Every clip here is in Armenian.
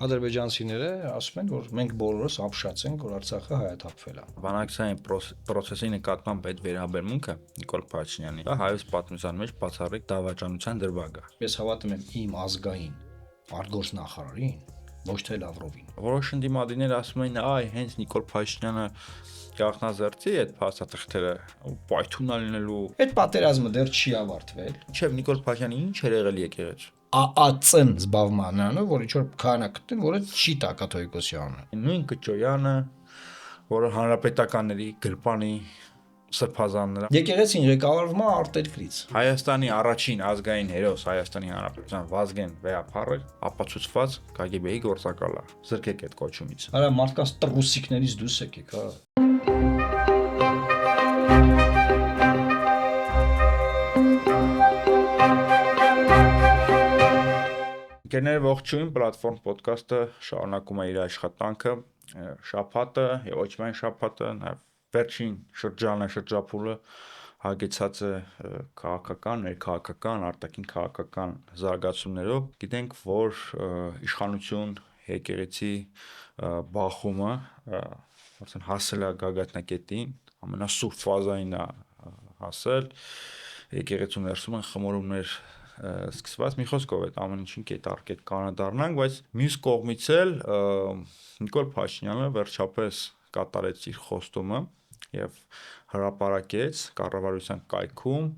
Ադրբեջանցիները ասում են, որ մենք բոլորս ապշած ենք, որ Արցախը հայաթափվել է։ Բանակցային process-ի նկատմամբ այդ վերաբերմունքը Նիկոլ Փաշինյանի դա հայոց պատմության մեջ բացառիկ դավաճանության դրվագ է։ Ես հավատում եմ իմ ազգային արտգործնախարարին, ոչ թե Լավրովին։ Որոշ ընդդիմադիրներ ասում են, այ հենց Նիկոլ Փաշինյանը գաղտնազերծի այդ փաստաթղթերը պայթուն լինելու։ Այդ պատերազմը դեռ չի ավարտվել։ Ինչեւ Նիկոլ Փաշինյանը ինչ էր եղել եկեղեցու։ ԱԱՑ-ն զբաղմանանը, որ ինչ որ քահանա գտնեն, որը չի տա կաթողիկոսյանը։ Նույն Կճոյանը, որը հանրապետականների գրպանի սրբազանն է։ Եկեղեցին ղեկավարվում է արտերկրից։ Հայաստանի առաջին ազգային հերոս Հայաստանի Հանրապետության Վազգեն Վեհափառը ապացուցված KGB-ի գործակալ է։ Զրկեք այդ կոչումից։ Արա մարդկանց տրուսիկներից դուրս եկեք, հա։ Ընկերներ ողջույն, պլատֆորմ ոդկասթը շարունակում է իր աշխատանքը։ Շաբաթը եւ ոչ միայն շաբաթը, նաեւ վերջին շրջանը, շրջափուլը հագեցած է քաղաքական, ներքաղաքական, արտաքին քաղաքական զարգացումներով։ Գիտենք, որ իշխանություն եկեղեցի բախումը արդեն հասել է գագաթնակետին, ամենասուրբ ֆազային է հասել։ Եկեղեցու ներսում են խմորումներ սկսված, մի խոսքով այդ ամեն ինչին կետառ կանադառնանք, բայց մյուս կողմից էլ Նիկոլ Փաշինյանը վերջապես կատարեց իր խոստումը եւ հրապարակեց կառավարության կայքում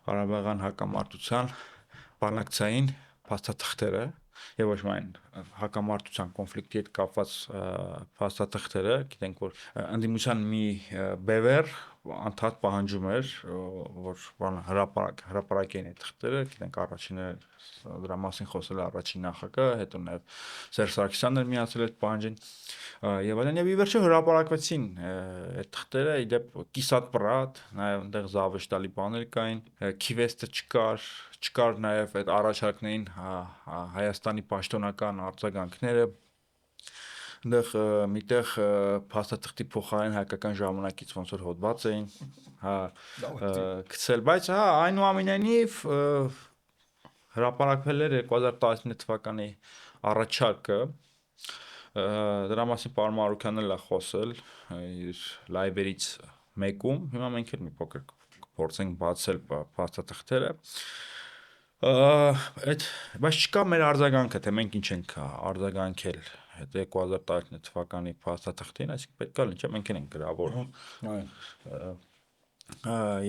Ղարաբաղյան հակամարտության բանակցային փաստաթղթերը եւ ոչ միայն հակամարտության կոնֆլիկտի հետ կապված փաստաթղթերը, գիտենք, որ ընդդիմության մի բևեռ անդադ պահանջում էր, որ հրապարակեն այդ թղթերը, գիտենք առաջինը դրա մասին խոսել է առաջին նախագահը, հետո նաև Սերժ Սարգսյանն էր միացել այդ պահանջին եւ այլն, եւ ի վերջո հրապարակվեցին այդ թղթերը, ի դեպ կիսատ պրատ, նաև այնտեղ զավեշտալի բաներ կային, քիվեստը չկար նաև այդ առաջարկներին Հայաստանի պաշտոնական արձագանքները, այնտեղ միտեղ փաստաթղթի փոխարեն հայկական ժամանակից ոնց որ հոդված էին, գցել, բայց այնուամենայնիվ հրապարակվել էր 2019 թվականի առաջարկը, դրա մասին պարոն Մարուքյանն էլ է խոսել իր լայվերից մեկում, հիմա մենք էլ մի փոքր կփորձենք բացել փաստաթղթերը, բայց չկա մեր արձագանքը, թե մենք ինչ ենք արձագանքել 2019 թվականի փաստաթղթին, այսինքն պետք է լինի, չէ՞, մենք ենք գրավորում,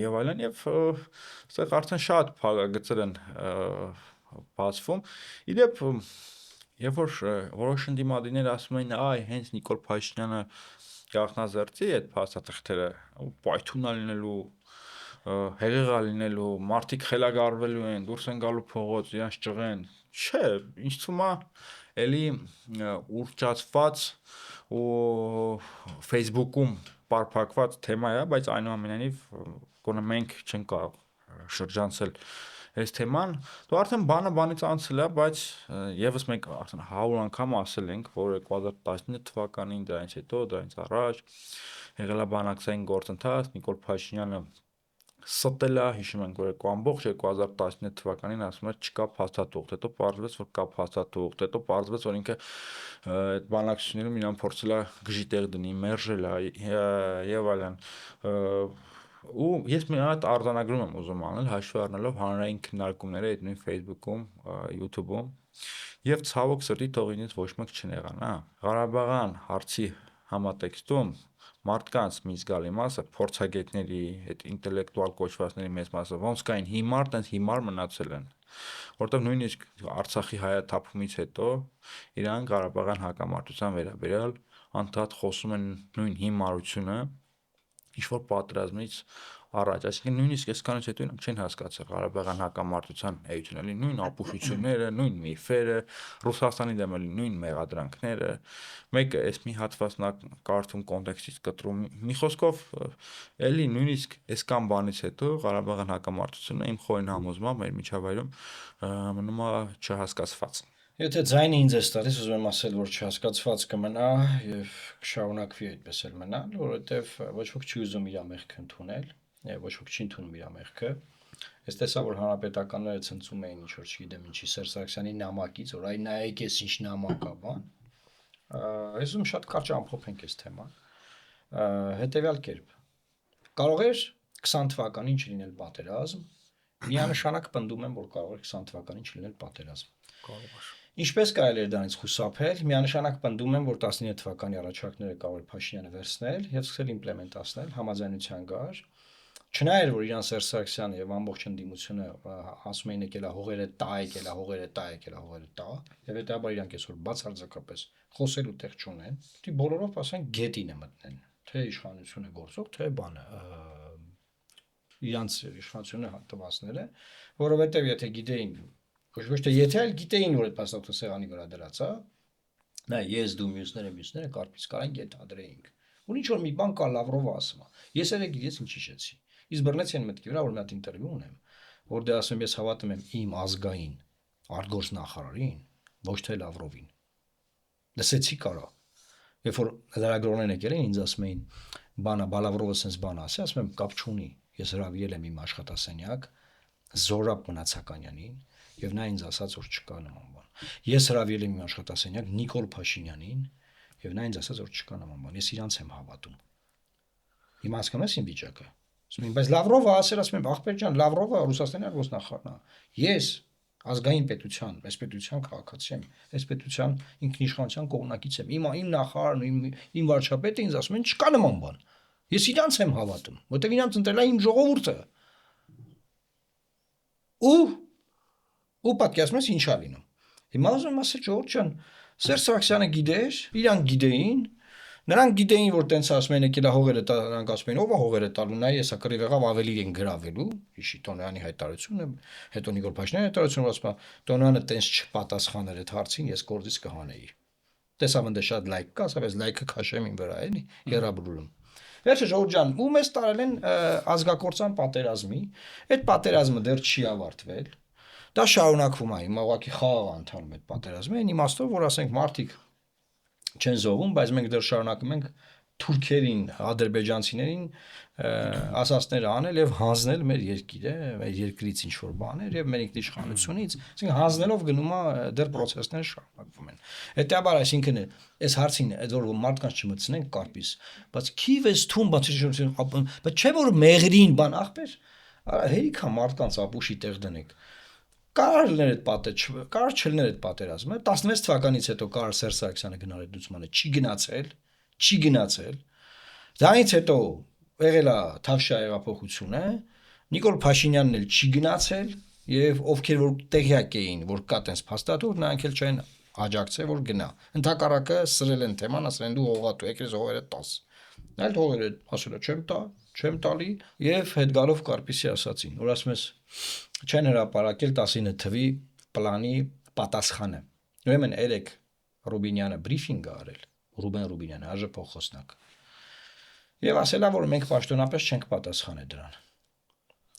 եւ այլն, եւ այստեղ արդեն շատ փակագծեր են բացվում, իդեպ երբ որ որոշ ընդդիմադիրներ ասում են, այ հենց Նիկոլ Փաշինյանը գաղտնազերծի այդ փաստաթղթերը, պայթուն լինելու, հեղեղա լինելու, մարդիկ խելագարվելու են, դուրս են գալու փողոց, իրանց ճղեն, չէ, ինչ թվում է, էլի ուռճացված ու Facebook-ում պարփակված թեմա է, բայց այնուամենայնիվ գոնե մենք չենք կարող շրջանցել այս թեման, դու արդեն բանը բանից անցել է, բայց եւս մենք արդեն 100 անգամ ասել ենք, որ 2019 թվականին դրանից հետո, դրանից առաջ եղել է բանակցային գործընթաց, Նիկոլ Փաշինյանը ստել է, հիշում ենք, որ ամբողջ 2019 թվականին ասում էր չկա փաստաթուղթ, հետո պարզվեց, որ կա փաստաթուղթ, հետո պարզվեց, որ ինքը այդ բանակցություններում իրան փորձել է գժի տեղ դնի, մերժել է եւ այլն։ Ու ես մի հատ արձանագրում եմ ուզում անել, հաշվի առնելով հանրային քննարկումները այդ նույն Facebook-ում, YouTube-ում, եւ ցավոք սրտի թող ինձ ոչ մեկ չնեղան, հա։ Ղարաբաղյան հարցի համատեքստում մարդկանց մի զգալի մասը փորձագետների, այդ ինտելեկտուալ կոչվածների մեծ մասը ոնց կային հիմար, տենց հիմար մնացել են, որտեղ նույնիսկ Արցախի հայաթափումից հետո իրան Ղարաբաղյան հակամարտության վերաբերյալ անդադ խոսում են նույն հիմարությունը, ինչ որ պատերազմից առաջ, այսինքն նույնիսկ այսքանից հետո իրանք չեն հասկացել Ղարաբաղյան հակամարտության էությունը, էլի նույն ապուշությունները, նույն միֆերը, Ռուսաստանի դեմ էլի նույն մեղադրանքները, մեկը այս մի հատվածն կարդում կոնտեքստից կտրում, մի խոսքով էլի նույնիսկ այսքան բանից հետո Ղարաբաղյան հակամարտությունը իմ խորին համոզմամբ մեր միջավայրում մնում է չհասկացված։ Եթե ձայնը ինձ է տալիս, ուզում եմ ասել, որ չհասկացված կմնա եւ կշարունակվի այդպես էլ մնալ, որովհետեւ ոչ ոք չի ուզում իր մեղքը ընդունել, եւ ոչ ոք չի ընդունում իր մեղքը։ Ես տեսա, որ հանրապետականները ցնծում էին ինչ որ չգիտեմ ինչի Սերժ Սարգսյանի նամակից, որ այ նայեք էս ինչ նամակ է, բան։ Ես ուզում շատ կարճ ամփոփենք այս թեման։ Հետևյալ կերպ։ Կարող էր 20 թվականին չլինել պատերազմ, միանշանակ պնդում եմ, որ կարող էր 20 թվականին չլինել պատերազմ։ Կարող է։ Ինչպես կարելի էր դրանից խուսափել, միանշանակ պնդում եմ, որ 19 թվականի առաջարկները կարող էր Փաշինյանը վերցնել եւ սկսել իմպլեմենտացնել համաձայնության գար։ Չնայեր որ իրան Սերժ Սարգսյանը եւ ամբողջ ընդդիմությունը ասում էին եկելա հողերը տա, եկելա հողերը տա, եկելա հողերը տա, եւ հետաբար իրանք այսօր բացարձակապես խոսելու տեղ չունեն, դի բոլորով ասեն գետին է մտնեն, թե իշխանությունը գործող, թե բանը իրանց իշխանությունը տվասները, որովհետեւ եթե գիտեին, ոչ թե եթե այլ գիտեին որ այդ փաստաթղթը սեղանի վրա դրած է, նա ես դու մյուսները կարծես կարան գետ ադրեինք։ Ու ինչ որ մի բան կա Լավրովը ասում է։ Ես երեք գիտես ինչ հիշեցի։ Իսկ բռնեցին մտքի վրա որ մի հատ ինտերվյու ունեմ, որտեղ ասում ես հավատում եմ իմ ազգային արտգործ նախարարին, ոչ թե Լավրովին։ Լսեցի կարա։ Երբ որ լրագրողներն եկել են ինձ ասում էին, բանա Բալավրովը sense բան ասի, ասում եմ կապ չունի։ Ես հրավիրել եմ իմ աշխատասենյակ Զորաբ Մնացականյանին եւ նա ինձ ասաց որ չկա նման բան։ Ես հրավիրել եմ իմ աշխատասենյակ Նիկոլ Փաշինյանին եւ նա ինձ ասաց որ չկա նման բան։ Ես իրանց եմ հավատում։ Հիմա հասկանում ես իմ վիճակը։ Ասում եմ, բայց Լավրովը ասել, ասում եմ, ախպեր ջան, Լավրովը Ռուսաստանի արտգործնախարարն է։ Ես ազգային պետության, այս պետության քաղաքացի եմ, այս պետության ինքնիշխանության կողմնակից եմ։ Իմ նախարարն, իմ վարչապետը ինձ ասում են, չկա նման բան։ Ես իրանց եմ հավատում, որտեղ իրանց ընտրել է իմ ժողովուրդը։ Ու պատկերացնում ես ինչա լինում։ Հիմա ուզում եմ ասել, Ժողովուրդ ջան, Սերժ Սարգսյանը գիտեր, իրանք գիտեին, նրանք գիտեին, որ տենց ասում են եկելա հողերը տա, նրանք ասում են ով է հողերը տալու, նայ հեսա կռիվ եղավ ավելի են գրավելու, իշի Տոնյանի հայտարարությունը, հետո Նիկոլ Փաշինյանի հայտարարությունը, ասում է Տոնյանը տենց չպատասխաներ այդ հարցին, ես գործից կհանեի։ Տեսավ ընդ շատ լայք կա, ասավ ես լայքը քաշեմ իմ վրա, էլի, երաբրուլում։ Վերջը Ժողովուրդ ջան, ու մեզ տարել են ազգակործան պատերազմի, այդ պատերազմը դեռ չի ավարտվել։ Դա շարունակվում է, հիմա ուղղակի խաղ է ընթանում այդ պատերազմը, այն իմաստով, որ ասենք մարդիկ չեն զոհվում, բայց մենք դեռ շարունակում ենք թուրքերին, ադրբեջանցիներին ասածներ անել եւ հանձնել մեր երկիրը, մեր երկրից ինչ որ բաներ եւ մեր ինքնիշխանությունից, այսինքն հանձնելով գնում է դեռ process-ները շարունակվում են։ Հետաբար, այսինքն այս հարցին այդ որ մարդկանց չմտցնենք կարպիս, բայց քիվ էս թուն բայց չէ որ մեղրին բան ախպեր, հերիքա մարդկանց ապուշի տեղ դնենք։ Կար լիներ այդ պատերազմը, կար չլիներ այդ պատերազմը, 16 թվականից հետո կար Սերժ Սարգսյանը գնալ այդ լուսմանը, չի գնացել։ Դրանից հետո եղել է Թավշյա հեղափոխությունը, Նիկոլ Փաշինյանն էլ չի գնացել եւ ովքեր որ տեղյակ էին, որ կա տես փաստաթուղթ, նրանք էլ չեն աջակցել որ գնա։ Ընդհակառակը սրել են թեման, ասել են դու հողատու եք, ես հողերը 10։ Այլ հողերը ասել է չեմ տալի եւ հետ գալով Կարպիսի ասացին, որ ասում ես չեն հրապարակել 19 թվի պլանի պատասխանը։ Ուրեմն երեք Ռուբինյանը բրիֆինգ է արել, Ռուբեն Ռուբինյանը, ԱԺ խոսնակ։ Եվ ասելա, որ մենք պաշտոնապես չենք պատասխանել դրան։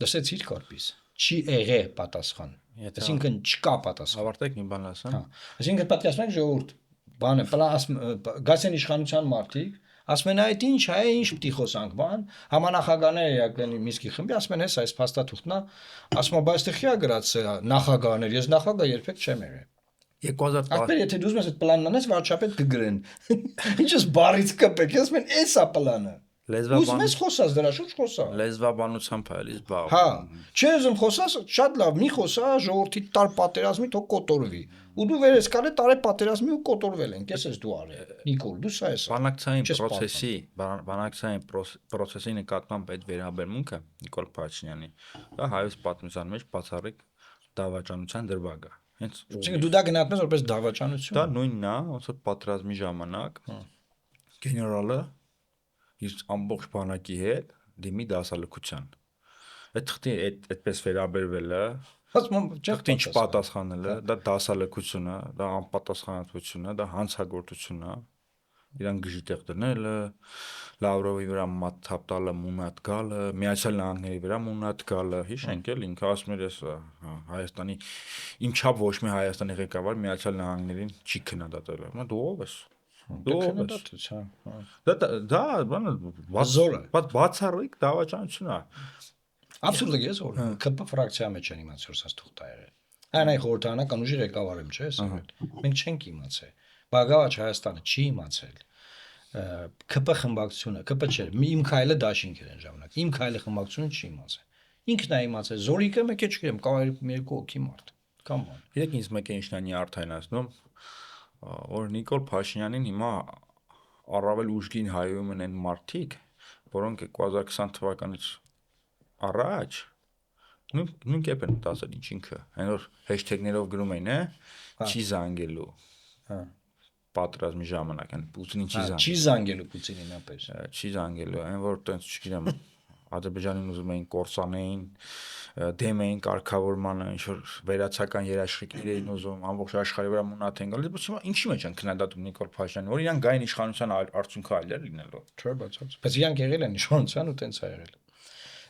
Լսեցիր Կարպիս, չի եղե պատասխան։ Այսինքն չկա պատասխան։ Ավարտեք մի բան ասեմ։ Հա։ Այսինքն պատկերացնեք ժողովուրդ, բանը գասեն իշխանության մարդիկ ասում են այդ ինչ է, ինչ պիտի խոսանք, բան, համանախագահները եկան Միսկի խմբի, ասում են այս փաստաթուղթն է, ասում է բայց տխիա գրած նախագահներ, ես նախագահ երբեք չեմ եղել։ 2010 Ապա եթե դու ուզում ես այդ պլանն անես, վարչապետ կգրեն։ Ինչս բարից կպեք, ես մեն էս է պլանը։ Ուզում ես խոսած դրա շուրջ խոսա։ լեզվաբանությամբ է էլի զբաղվում։ Հա, չէ ուզում խոսած, շատ լավ, մի խոսա ժողովրդի տար պատերազմի թող կոտորվի։ Ու դու վերես կարե տարե պատերազմի ու կոտորվել են, կես ես դու արել։ Նիկոլ, դու սա ես։ Բանակցային process-ի նկատմամբ այդ վերաբերմունքը Նիկոլ Փաշինյանի, դա հայոց պատմության մեջ բացառիկ դավաճանության դրվագ է։ Հենց Դու դա գնահատում ես որպես դավաճանություն։ դա նույնն է, ոնց որ պատերազմի ժամանակ գեներալը իր ամբողջ բանակի հետ դիմի դասալքության։ Այդ թղթի այդպես վերաբերվելը, թղթին չպատասխանելը, դա դասալքություն է, դա անպատասխանատվություն է, դա հանցագործություն է։ Իրան գժի տեղ դնելը, Լավրովի վրա մաթափ տալը, մունատ գալը, Միացյալ Նահանգների վրա մունատ գալը, հիշենք էլ ինքը ասում էր ես Հայաստանի իմ չափ ոչ մի Հայաստանի ղեկավար Միացյալ Նահանգներին չի քննադատել։ Դու ով ես։ Դա բանը բացառիկ դավաճանություն է։ Absolutely ես որ ԿՊ ֆրակցիա մեջ են իմացել որ սա թուղթ է եղել։ Այն խորհրդանական ուժի ղեկավար եմ, չէ՞, մենք չենք իմացել։ Բաղավաճ Հայաստանը չի իմացել։ ԿՊ խմբակցությունը, ԿՊ չէ, իմ քայլը դաշինք էր այն ժամանակ։ Իմ քայլը խմբակցությունը չի իմացել։ Ինքն է իմացել, Զորիկը մեկ է չգիտեմ, կարող է երկու հոգի մարդ։ Կամ բան։ Իրեք ինձ մեկ է ինչնանի արթայնացնում, որ Նիկոլ Փաշինյանին հիմա առավել ուժգին հայում են այն մարդիկ, որոնք 2020 թվականից առաջ նույն կերպ են դասել ինչ ինքը, այն որ հեշթեգներով գրում էին, չի զանգելու։ Պատրաստի ժամանակ են Պուտինին չի զանգելու Պուտինին ապեր։ Չի զանգելու, այն որ տենց չգիտեմ Ադրբեջանին ուզում էին կորսանեին, դեմ էին կարգավորմանը, ինչ որ վերացական երաշխիքներ էին ուզում, ամբողջ աշխարհի վրա մունաթ են գալիս, բայց հիմա ինչի մեջ են քննադատում Նիկոլ Փաշինյանին, որ իրան գային իշխանության արդյունքը այլ էր լինելու։ Չէ, բայց իրանք եղել են իշխանության ու տենց է եղել։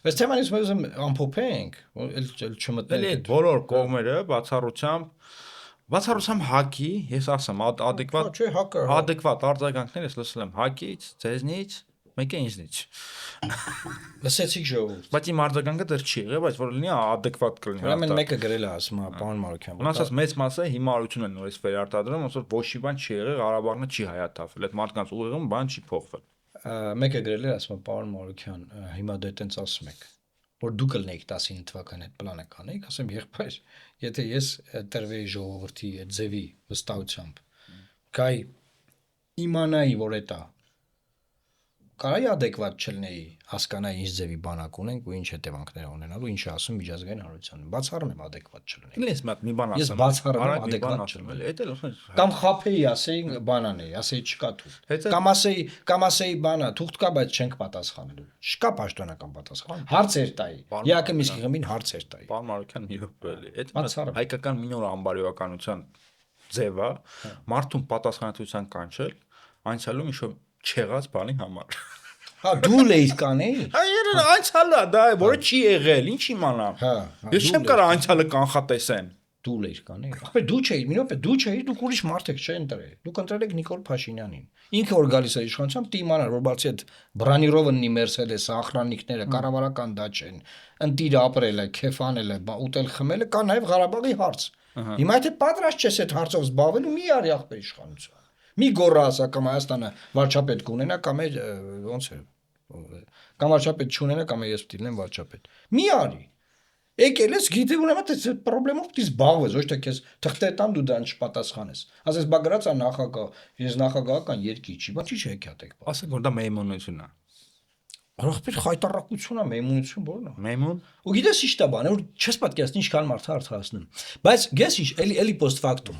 Բայց թեմանից մենք ուզում ամփոփենք, էլ չմտնենք այդ բոլոր կողմերը բացառությամբ հակի, ես ասեմ, adekvat արձագանքներ ես լսել եմ հակից, ձեզնից, մեկ է ինձնից։ Լսեցիք ժողովուրդ։ Բայց իմ արձագանքը դեռ չի եղել, բայց որ լինի adekvat կլինի։ Ուրեմն մեկը գրել է ասում է պարոն Մարուկյան։ Մնացած մեծ մասը հիմարություն են նորից վերարտադրում, ոնց որ ոչ մի բան չի եղել, Ղարաբաղը չի հայաթափվել, այդ մարդկանց ուղեղում բան չի փոխվել։ Մեկը գրել է ասում է պարոն Մարուկյան, հիմա դե տենց ասում եք, որ դուք ելնեիք 19 թվականի այդ պլանը կանեիք, ասեմ եղբայր, եթե ես տրվեի ժողովրդի այդ ձևի վստահությամբ, կայ իմանայի, որ էտա կարայի adekvat չլնեի, հասկանայի ինչ ձևի բանակ ունենք ու ինչ հետևանքներ ունենալու, ինչ ասում միջազգային հանրությանը։ Բացառում եմ adekvat չլնեի։ Ես մի բան ասեմ։ Ես բացառում եմ adekvat չլնեի։ Էդ էլ կամ խափեի, ասեի բանաների, ասեի չկա թուղթ։ Կամ ասեի բանա, թուղթ կա, բայց չենք պատասխանելու։ Չկա պաշտոնական պատասխան։ Հարցեր տայի։ Իակը Միսկի գմին հարցեր տայի։ Պարոն Մարուկյան մի րոպե էլի։ Այդ հայկական մինոր անբարոյականության ձևը մարդուն պատասխանատվության կանչել անցյալում ինչ-որ չեղած բանի համար։ Հա դու լեիր կանեի։ Անցյալը դա է, որը չի եղել, ինչ իմանամ։ Ես չեմ կարող անցյալը կանխատեսեն։ Դու լեիր կանեի։ Ախպեր դու չէիր, մի րոպե, դու չէիր, դուք ուրիշ մարդ եք չէ ընտրել։ Դուք ընտրել եք Նիկոլ Փաշինյանին։ Ինքը որ գալիս է իշխանությամբ, դու իմանար, որ բացի այդ Բրանիրովնի Մերսեդեսը, ախրանիկները, կառավարական դաչ են, ընտիր ապրել է, քեֆ անել է, ուտել խմել է, կա նաև Ղարաբաղի հարց։ Հիմա եթե պատրաստ չես այդ հարցով զբաղվելու, մի արի ախպեր իշխանություն։ Մի գոռա ասա կամ Հայաստանը վարչապետ կունենա կամ ոնց է կամ վարչապետ չունենա կամ ես պիտի լինեմ վարչապետ։ Մի արի։ Եկել ես գիտի ուրեմն այդ խնդրով պիտի զբաղվես, ոչ թե քեզ թղթե տան դու դրան չպատասխանես։ Ասես բա գրածա նախագահ, ես նախագահական երկի չի, բա չի հեքիաթ եք։ Ասենք որ դա մեյմունություն է։ Ախպեր խայտարակություն է, մեյմունություն ո՞րն է։ Մեյմուն։ Ու գիտես ի՞նչ է բանը, որ չես պատկերացնի ինչքան մարդ արդարացնում։ Բայց գես ինչ, էլի post factum։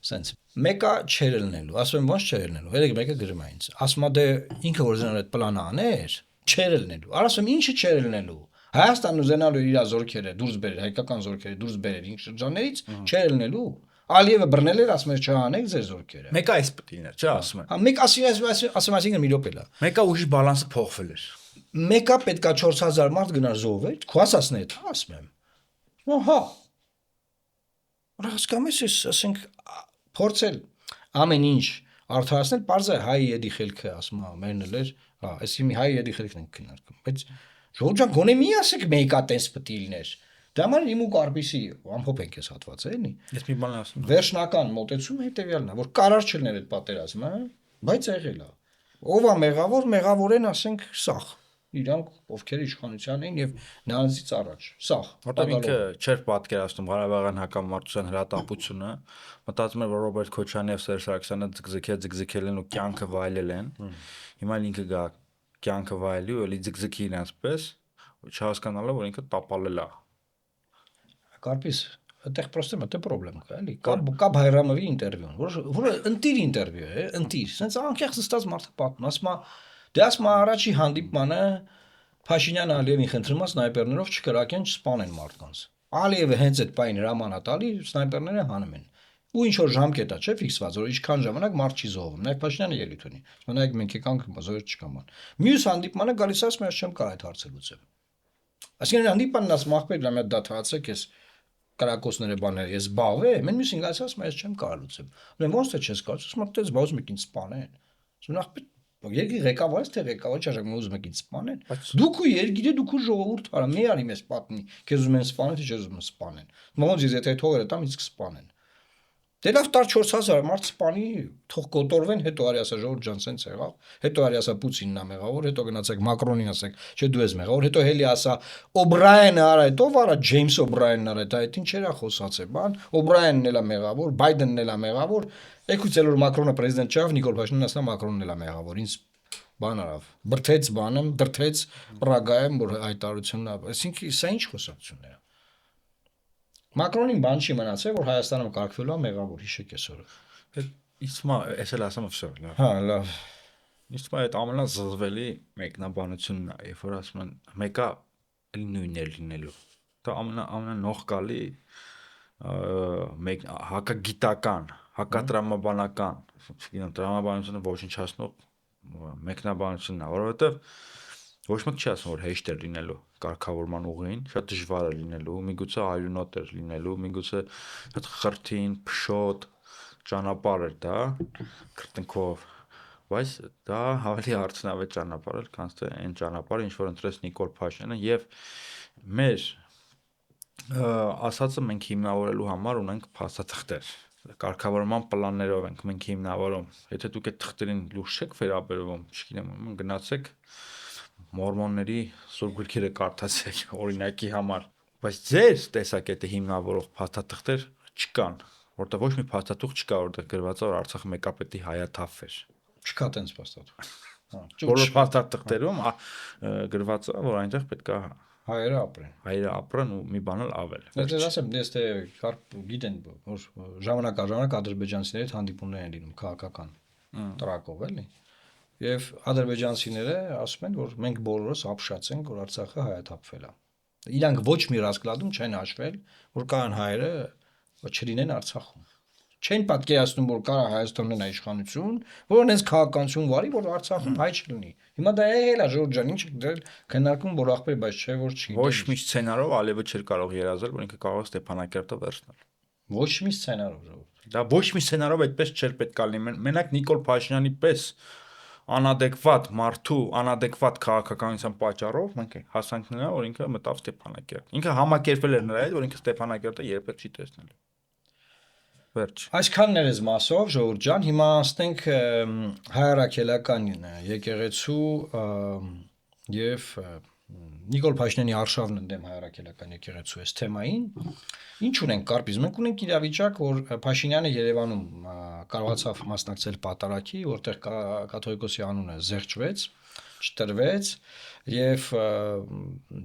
Սենց մեկը չեր ելնելու, ասում եմ ոնց չեր ելնելու։ Երեք մեկը գրում է ինձ։ Ասում է դե ինքը որ զենալ այդ պլանը աներ, չեր ելնելու։ Ասում ինչը չեր ելնելու։ Հայաստանն ուզենալու իր զորքերը դուրս բերել, հայկական զորքերը դուրս բերել ինչ շրջաններից, չեր ելնելու։ Ալիևը բռնել էր, ասում էր չհանեք ձեր զորքերը։ Մեկը այս պետք է լիներ, չէ՞ ասում եմ։ Հա մեկ ասում այսինքն մի րոպե լա։ Մեկը ուժի բալանսը փոխվել էր։ Մեկը պետքա 4000 մարդ գնար զոհվեր, քո ասածն է, ասում եմ։ Ահա։ Ռասկամես ասենք փորձել ամեն ինչ արդարացնել, բարձ է հայ եդի խելքը, ասում է, մերն էլ էր, հա, այսի մի հայ եդի խելքն ենք քննարկում, բայց ժողովուրդ գոնե մի ասեք մեկա տես պետք է լիներ։ Դա ման իմ ու կարպիսի ամփոփենք այս հատվածը, էլի։ Ես մի բան ասում եմ։ Վերջնական մոտեցումը հետեւյալն է, որ կարար չլներ այդ պատերազմը, բայց եղել է։ Ով է մեղավոր են, ասենք, սախ։ Իրանք ովքեր իշխանության էին եւ նրանցից առաջ սախ որտեղ ինքը չէր պատկերացնում Ղարաբաղյան հակամարտության հրատապությունը մտածում էր որ Ռոբերտ Քոչարյանը եւ Սերժ Սարգսյանը ձգձգել են ու կյանքը վայելել են հիմա ինքը գա կյանքը վայելի ու էլի ձգձգի իրենցպես չհասկանալով որ ինքը տապալել է Կարպիս այդտեղ պրոստը մտե խնդրեմ կա էլի կա Բայրամովի ինտերվյուն որը ընտիր ինտերվյու է ընտիր sense անկեղծ ստաց մարդը պատմում ասում է դե ասում առաջի հանդիպմանը Փաշինյանը Ալիևին խնդրում է սնայպերներով չկրակեն չսպանեն մարդկանց Ալիևը հենց այդ պայն հրամանա տալի սնայպերները հանում են ու ինչ որ ժամկետ է չէ ֆիքսված որ ինչքան ժամանակ մարդ չի զոհվում նայեք Փաշինյանը ելույթ ունի նայեք մենք եկանք զոհեր չկան մյուս հանդիպմանը գալիս ասում ես չեմ կարող այդ հարցը լուծել այսինքն հանդիպանն ասում ախպեր լամյա դաթարացեք ես կրակոցները բաներ ես զբաղվեմ մեն մյուսին գալիս ասում ես չեմ կարող լուծել ուրեմն ոնց է չես կարող ասում ես դες զբաղվում եք ինձ սպանեն ասում ախպեր Երկրի ղեկավարից թե ղեկավարի ճաշակ ուզում եք ինձ սպանեն։ Բայց- Դուք ու երկիրը դուք ու ժողովուրդ արա, մի արի մեզ պատմի, քեզ ուզում են սպանել թե չես ուզում սպանեն։ Ոնց ես եթե թողերը տամ ինձ կսպանեն։ Դե լավ տար 4000 մարդ սպանի, թող կոտորվեն, հետո արի ասա Ժորժ ջան, սենց եղավ։ Հետո արի ասա Պուտինն է մեղավոր, հետո գնացեք Մակրոնին ասեք, չէ դու ես մեղավոր, հետո հելի ասա Օբրայենը արա, ով արա Ջեյմս Օբրայենն արա, դա այդ ինչ էրա խոսած է, բան, Օբրայենն էլա մեղավոր, Բայդենն էլա մեղավոր, եկուց էլ որ Մակրոնը պրեզիդենտ չավ, Նիկոլ Փաշինյանն ասա Մակրոնն էլա մեղավոր, ինձ բան արավ, բրթեց բանը, դրթեց Պրագայում, որ հայտարարությունն ա, այսինքն սա ինչ խոսակցություն է։ Մակրոնին բան չի մնացել, որ Հայաստանում կարգվելու է մեղավոր, հիշեք այսօրը։ Իսմա, ես էլ ասեմ վсё, լավ։ Հա, լավ։ Իսմա այդ ամենազզվելի մեկնաբանությունն է, երբ որ ասում են մեկը էլի նույնն է լինելու։ Դա ամենանողկալի մեկ հակագիտական, հակատրամաբանական, չգիտեմ, տրամաբանությունը ոչնչացնող մեկնաբանությունն է, որովհետև ոչ մեկ չի ասում, որ հեշտ է լինելու կարգավորման ուղին, շատ դժվար է լինելու, միգուցե արյունոտ է լինելու, միգուցե շատ խրթին, փշոտ ճանապարհ է դա, քրտնքով, բայց դա ավելի արդյունավետ ճանապարհ է, քան թե այն ճանապարհը, ինչ որ ընտրեց Նիկոլ Փաշինյանը, եւ մեր ասածը մենք հիմնավորելու համար ունենք փաստաթղթեր, կարգավորման պլաններով ենք մենք հիմնավորում։ Եթե դուք այդ թղթերին լուրջ չեք վերաբերվում, չգիտեմ, գնացեք մորմոնների սուրբ գրքերը կարդացեք օրինակի համար, բայց ձեր տեսակետը հիմնավորող փաստաթղթեր չկան, որտեղ ոչ մի փաստաթուղթ չկա, որտեղ գրված է որ Արցախը մեկապետի հայաթափ էր։ Չկա տենց փաստաթուղթ։ Հա, Բոլոր փաստաթղթերում գրված է, որ այնտեղ պետք է հայերը ապրեն։ հայերը ապրեն ու մի բան էլ ավել։ Ես ասեմ, դες թե գիտեն, որ ժամանակ առ ժամանակ ադրբեջանցիների հետ հանդիպումներ են լինում քաղաքական տրակով, էլի։ Եվ ադրբեջանցիները ասում են, որ մենք բոլորս ապշած ենք, որ Արցախը հայաթափվել է։ Իրանք ոչ մի ռասկլադում չեն հաշվել, որ կան հայերը չլինեն Արցախում։ Չեն պատկերացնում, որ կարա Հայաստանն է իշխանություն, որն հենց քաղաքականություն վարի, որ Արցախում հայ չլինի։ Հիմա դա եղել է Ժորժ ջան, ինչ դրել քննարկում որ ախպեր, բայց չէ որ չի։ Ոչ մի սցենարով Ալիևը չէր կարող երազել, որ ինքը կարող է Ստեփանակերտը վերցնել։ Ոչ մի սցենարով ժողովուրդ։ Դա ոչ մի սցենարով այդպես չէր պետք է լինի։ Մենակ Նիկոլ Փաշինյանի պես անադեկվատ մարդու, անադեկվատ քաղաքականության պատճառով մենք հասանք նրան, որ ինքը մտավ Ստեփանակերտ։ Ինքը համակերպել էր նրա հետ, որ ինքը Ստեփանակերտը երբեք չի տեսնել։ Վերջ։ Այսքանն էր մասով ժողովուրդ ջան, հիմա անցնենք հայարակելական եկեղեցու եւ Նիկոլ Փաշինյանի արշավն ընդդեմ հայարակելական եկեղեցու այս թեմային։ Ինչ ունենք կարծես մենք ունենք իրավիճակ, որ Փաշինյանը Երևանում կարողացավ մասնակցել պատարագի, որտեղ կաթողիկոսի անունը զեղչվեց, չտրվեց եւ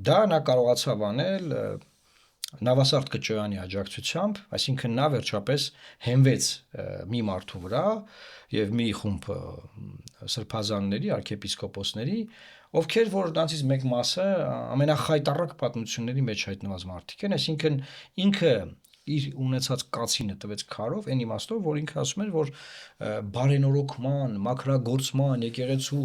դա նա կարողացավ անել Նավասարդ Կճոյանի աջակցությամբ, այսինքն նա վերջապես հենվեց մի մարդու վրա եւ մի խումբ սրբազանների, arczepiskopos-ների, ովքեր որ դրանցից մեկ մասը ամենախայտառակ պատմությունների մեջ հայտնված մարդիկ են, այսինքն ինքը իր ունեցած կացինը տվեց քարով, այն իմաստով, որ ինքը ասում էր, որ բարենորոգման, մաքրագործման, եկեղեցու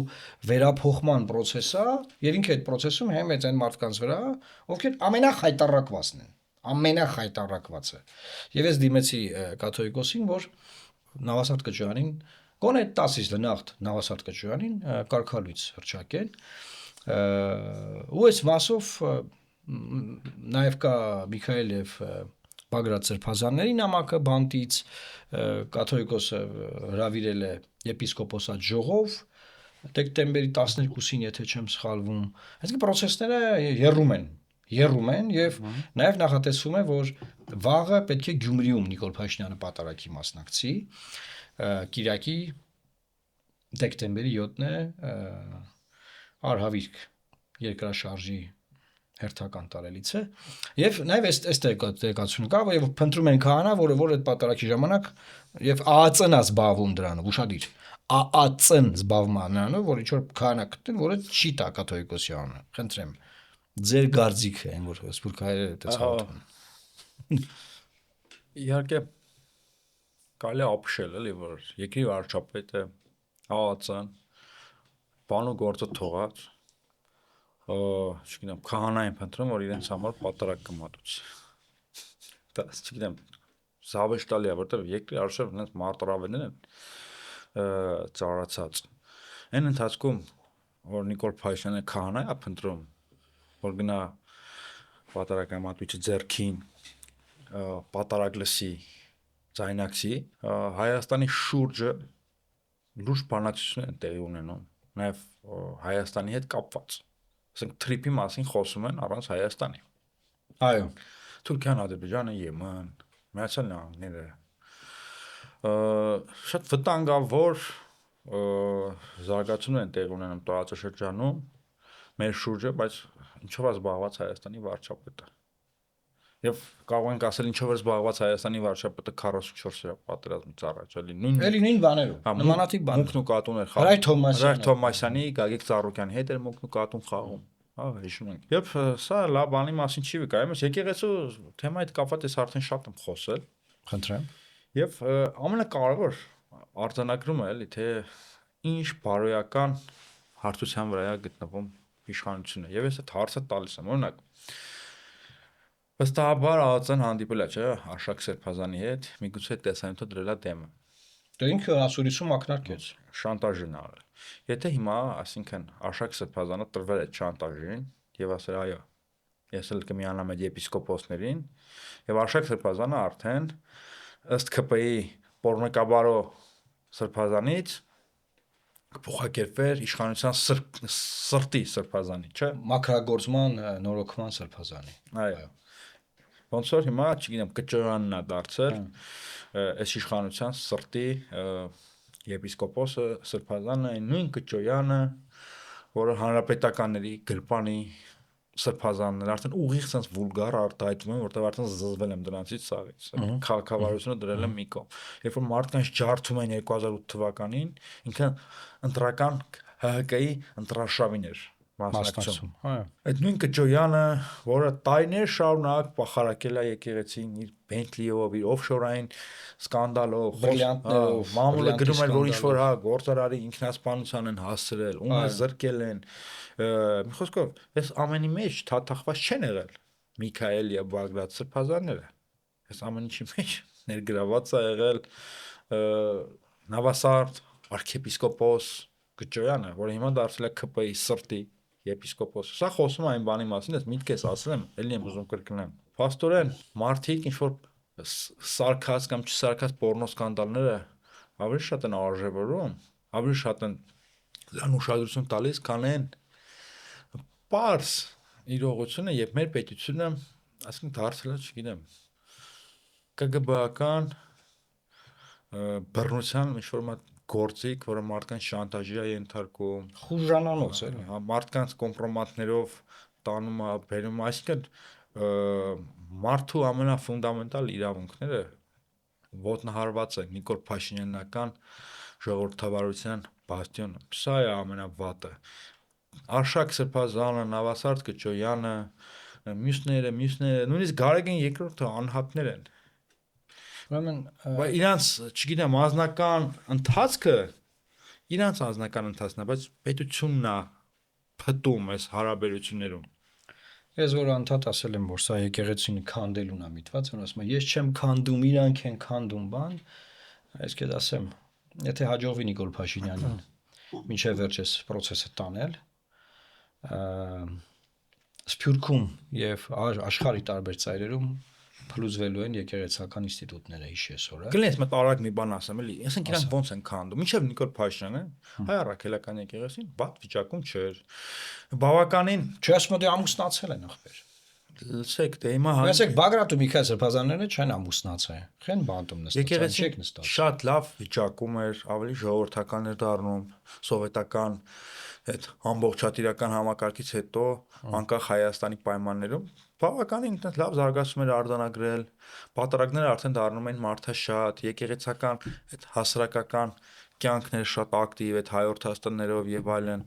վերափոխման process-ը, եւ ինքը այդ process-ում հենվեց այն մարդկանց վրա, ովքեր ամենախայտառակվածն են, ամենախայտառակվածը։ Եվ ես դիմեցի կաթողիկոսին, որ Նավասարդ Կճոյանին գոնե 10-ից լնախտ Նավասարդ Կճոյանին կարգալույց հրճակեն։ Ու այս մասով նաեւ կա Միքայել եւ Բագրատ Սրբազանների նամակը բանտից կաթողիկոսը հրավիրել է եպիսկոպոսատ ժողով դեկտեմբերի 12-ին, եթե չեմ սխալվում։ Այսինքն process-ները եռում են եւ նաեւ նախատեսվում է, որ վաղը պետք է Գյումրիում Նիկոլ Փաշինյանը պատարագի մասնակցի։ Կիրակի դեկտեմբերի 7-ն է արհավիրք երկրաշարժի հերթական տարելից է եւ նաեւ այս տեղեկացություն կա եւ փնտրում են քահանա, որ այդ պատարագի ժամանակ եւ ԱԱՑ-ն է զբաղվում դրանով, ուշադիր ԱԱՑ-ն զբաղվում նրանով, որ ինչ որ քահանա գտնեն, որը չի տա կաթողիկոսի անունը, խնդրեմ ձեր գարձիկը այն որ սփյուռք հայերը այդպես հաղթում Իհարկե կարելի է ապշել էլի որ երկրի վարչապետը ԱԱՑ-ն բանու գործը թողած չգիտեմ, քահանային փնտրում, որ իրենց համար պատարագ կմատուցի։ Դա չգիտեմ, զավեշտալի է, որտեղ երկրի արժեվ նրանց մարտարավերներ են ծառացած։ Այն ընթացքում որ Նիկոլ Փաշինյանը քահանա է փնտրում, որ գնա պատարագային մատույցը ձեռքին, պատարագ լսի, ձայնակցի, Հայաստանի շուրջը լուրջ բանակցություններ են տեղի ունենում, նաև Հայաստանի հետ կապված։ Ասենք թրիփի մասին խոսում են առանց Հայաստանի։ Այո։ Թուրքիան, Ադրբեջանը, Եմեն, Միացյալ Նահանգները շատ վտանգավոր զարգացումներ են տեղի ունենում տարածաշրջանում մեր շուրջը, բայց ինչով է զբաղված Հայաստանի վարչապետը։ Եվ կարող ենք ասել ինչով է զբաղված Հայաստանի վարչապետը 44-րդ պատերազմից առաջ, էլի նույն բաներով, նմանատիպ բաներ։ Մունքն ու կատուն էր խաղում։ Հրայր Թոմասյանի, Գագիկ Ծառուկյանի հետ էր մունքն ու կատուն խաղում։ Հիշում ենք։ Եվ սա լավ բանի մասին չի վկայում, եկեղեցու թեմայի հետ կապված ես արդեն շատ եմ խոսել։ Խնդրեմ։ Եվ ամենակարևոր արձանագրումը էլի թե ինչ բարոյական հարթության վրա է գտնվում իշխանությունը։ Եվ ես այդ հարցը տալիս եմ, օրինակ վստահաբար ԱԱԾ-ն հանդիպել է, չէ՞, Արշակ Սերբազանի հետ, միգուցե տեսանյութը դրել է դեմը։ Դե ինքը ասորիսում ակնարկեց։ Շանտաժն արել։ Եթե հիմա, այսինքն Արշակ Սերբազանը տրվել է շանտաժին եւ ասել այո, ես էլ կմիանամ այդ եպիսկոպոսներին, եւ Արշակ Սերբազանը արդեն ըստ ԿՊ-ի Պորմեկաբարո Սերբազանից փոխակերպվեր իշխանության սրտի Սերբազանի, չէ՞։ Մակրագործման նորոգման Սերբազանի։ Այո։ Ոնց որ հիմա, չգիտեմ, կճոյանն է դարձել այս իշխանության սրտի եպիսկոպոսը Սրբազանը, այն նույն կճոյանը, որը հանրապետականների գրպանի Սրբազաններ արդեն ուղիղ sense վուլգար արտահայտվում են, որտեղ արդեն զզվել եմ դրանցից սաղից։ Քաղաքավարությունը դրել եմ մի կողմ։ Երբ որ մարդկանց ջարդում են 2008 թվականին, ինքը ընտրական ՀՀԿ-ի ընտրարշավին էր մասնակցում։ Այդ նույն կճոյանը, որը տարիներ շարունակ պախարակել է եկեղեցին իր Bentley-ով, իր օֆշորային սկանդալով, բրիլյանտներով, մամուլը գրում էր, որ ինչ-որ գործարարի ինքնասպանության են հասցրել, ումը զրկել են։ Մի խոսքով, այս ամենի մեջ թաթախված չեն եղել Միքայել եւ Բագրատ Սրբազանները։ Այս ամեն ինչի մեջ ներգրաված է եղել Նավասարդ arczepiskopos Կճոյանը, որը հիմա դարձել է ԿՊ-ի սրտի եպիսկոպոս։ Սա խոսում է այն բանի մասին, ես միտքես ասեմ, ելի եմ ուզում կրկնեմ։ Փաստորեն մարդիկ ինչ որ սարքած կամ չսարքած պորնո սկանդալները ավելի շատ են արժևորում, ավելի շատ են դրան ուշադրություն տալիս, քան այն պարզ իրողությունը, եւ մեր պետությունը, ասենք դարձել է, չգիտեմ, ԿԳԲ-ական բռնության ինչ որ գործիք, որը մարդկանց շանտաժի է ենթարկում, խուժանանոց է, մարդկանց կոմպրոմատներով տանում է, բերում, այսինքն մարդու ամենաֆունդամենտալ իրավունքները ոտնահարված է Նիկոլ Փաշինյանական ժողովրդավարության բաստիոնը։ Սա է ամենավատը։ Արշակ Սրբազանը, Նավասարդ Կճոյանը, մյուսները, նույնիսկ Գարեգին երկրորդը անհատներ են։ Ուրեմն բայց իրանց, չգիտեմ, անձնական ընթացքն է, բայց պետությունն է փտում այս հարաբերություններում։ Ես որ անդադ ասել եմ, որ սա եկեղեցին քանդելուն է միտված, որ ասում եմ, ես չեմ քանդում, իրանք են քանդում բան, այս կետ ասեմ, եթե հաջողվի Նիկոլ Փաշինյանին մինչև վերջես process-ը տանել, Սփյուռքում եւ աշխարհի տարբեր ծայրերում փլուզվելու են եկեղեցական ինստիտուտները հիշես օրը։ Գլես մտ արագ մի բան ասեմ, էլի, ասենք իրանք ոնց են քանդում։ Մինչև Նիկոլ Փաշինյանը հայ առաքելական եկեղեցին բաց վիճակում չէր։ Բավականին չասում դե ամուսնացել են ախպեր։ Լսեք, դե հիմա Ասեք Բագրատ ու Միքայել Սրբազանները չեն ամուսնացել։ Խեն բանտում նստած, եկեղեցին նստած։ շատ լավ վիճակում էր, ավելի ժողովրդական էր դառնում, սովետական այդ ամբողջատիրական համակարգից հետո անկախ Հայաստանի պայմաններում բավականին լավ զարգացում էր արձանագրել, պատարագները արդեն դառնում են մարդաշատ, եկեղեցական այդ հասարակական կյանքներ շատ ակտիվ, այդ հայորդ հաստատներով եւ այլն,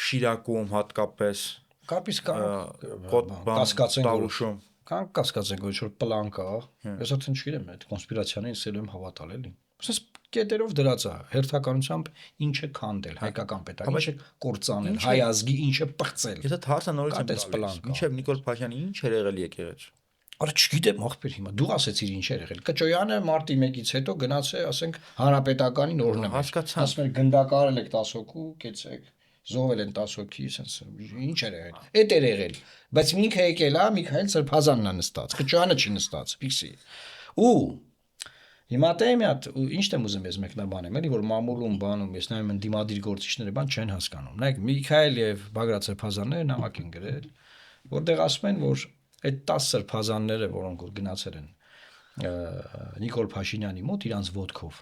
Շիրակում հատկապես Կարպից կասկածեն, կան կասկածեն, որ ինչ-որ պլան կա, ես արդեն չգիտեմ, այդ կոնսպիրացիաներին սելու եմ հավատալ էլի։ Ասես կետերով դրած է, հերթականությամբ ինչ է քանդել, հայկական պետական, ինչ է կործանել, հայ ազգի ինչ է պղծել։ Եթե հարցը նորից եմ տալիս, մինչև Նիկոլ Փաշինյանը ինչ էր եղել եկեղեցու։ Արա չգիտեմ ախպեր հիմա դու ասեցիր ինչ էր եղել Կճոյանը մարտի 1-ից հետո գնաց է ասենք հանրապետականին օրհնում էր Հասկացա։ ասում էր գնդակարել եք 10 հոգու կեցեք զոհվել են 10 հոգի ասես ինչ էր եղել էդ էր եղել բայց ինքը եկել է Միքայել Սրբազանն է նստած Կճոյանը չի նստած ֆիքսի ու հիմա դե մի հատ ինչ եմ ուզում ես մեկնաբանեմ էլի որ մամուլում բանում ես նայում են դիմադիր գործիչները բան չեն հասկանում նայեք Միքայել եւ Բագրատ Սրբազանները նամակ են գրել որտեղ ասում են որ այդ 10 սրբազանները, որոնք որ գնացել են Նիկոլ Փաշինյանի մոտ իրանց ոդկով։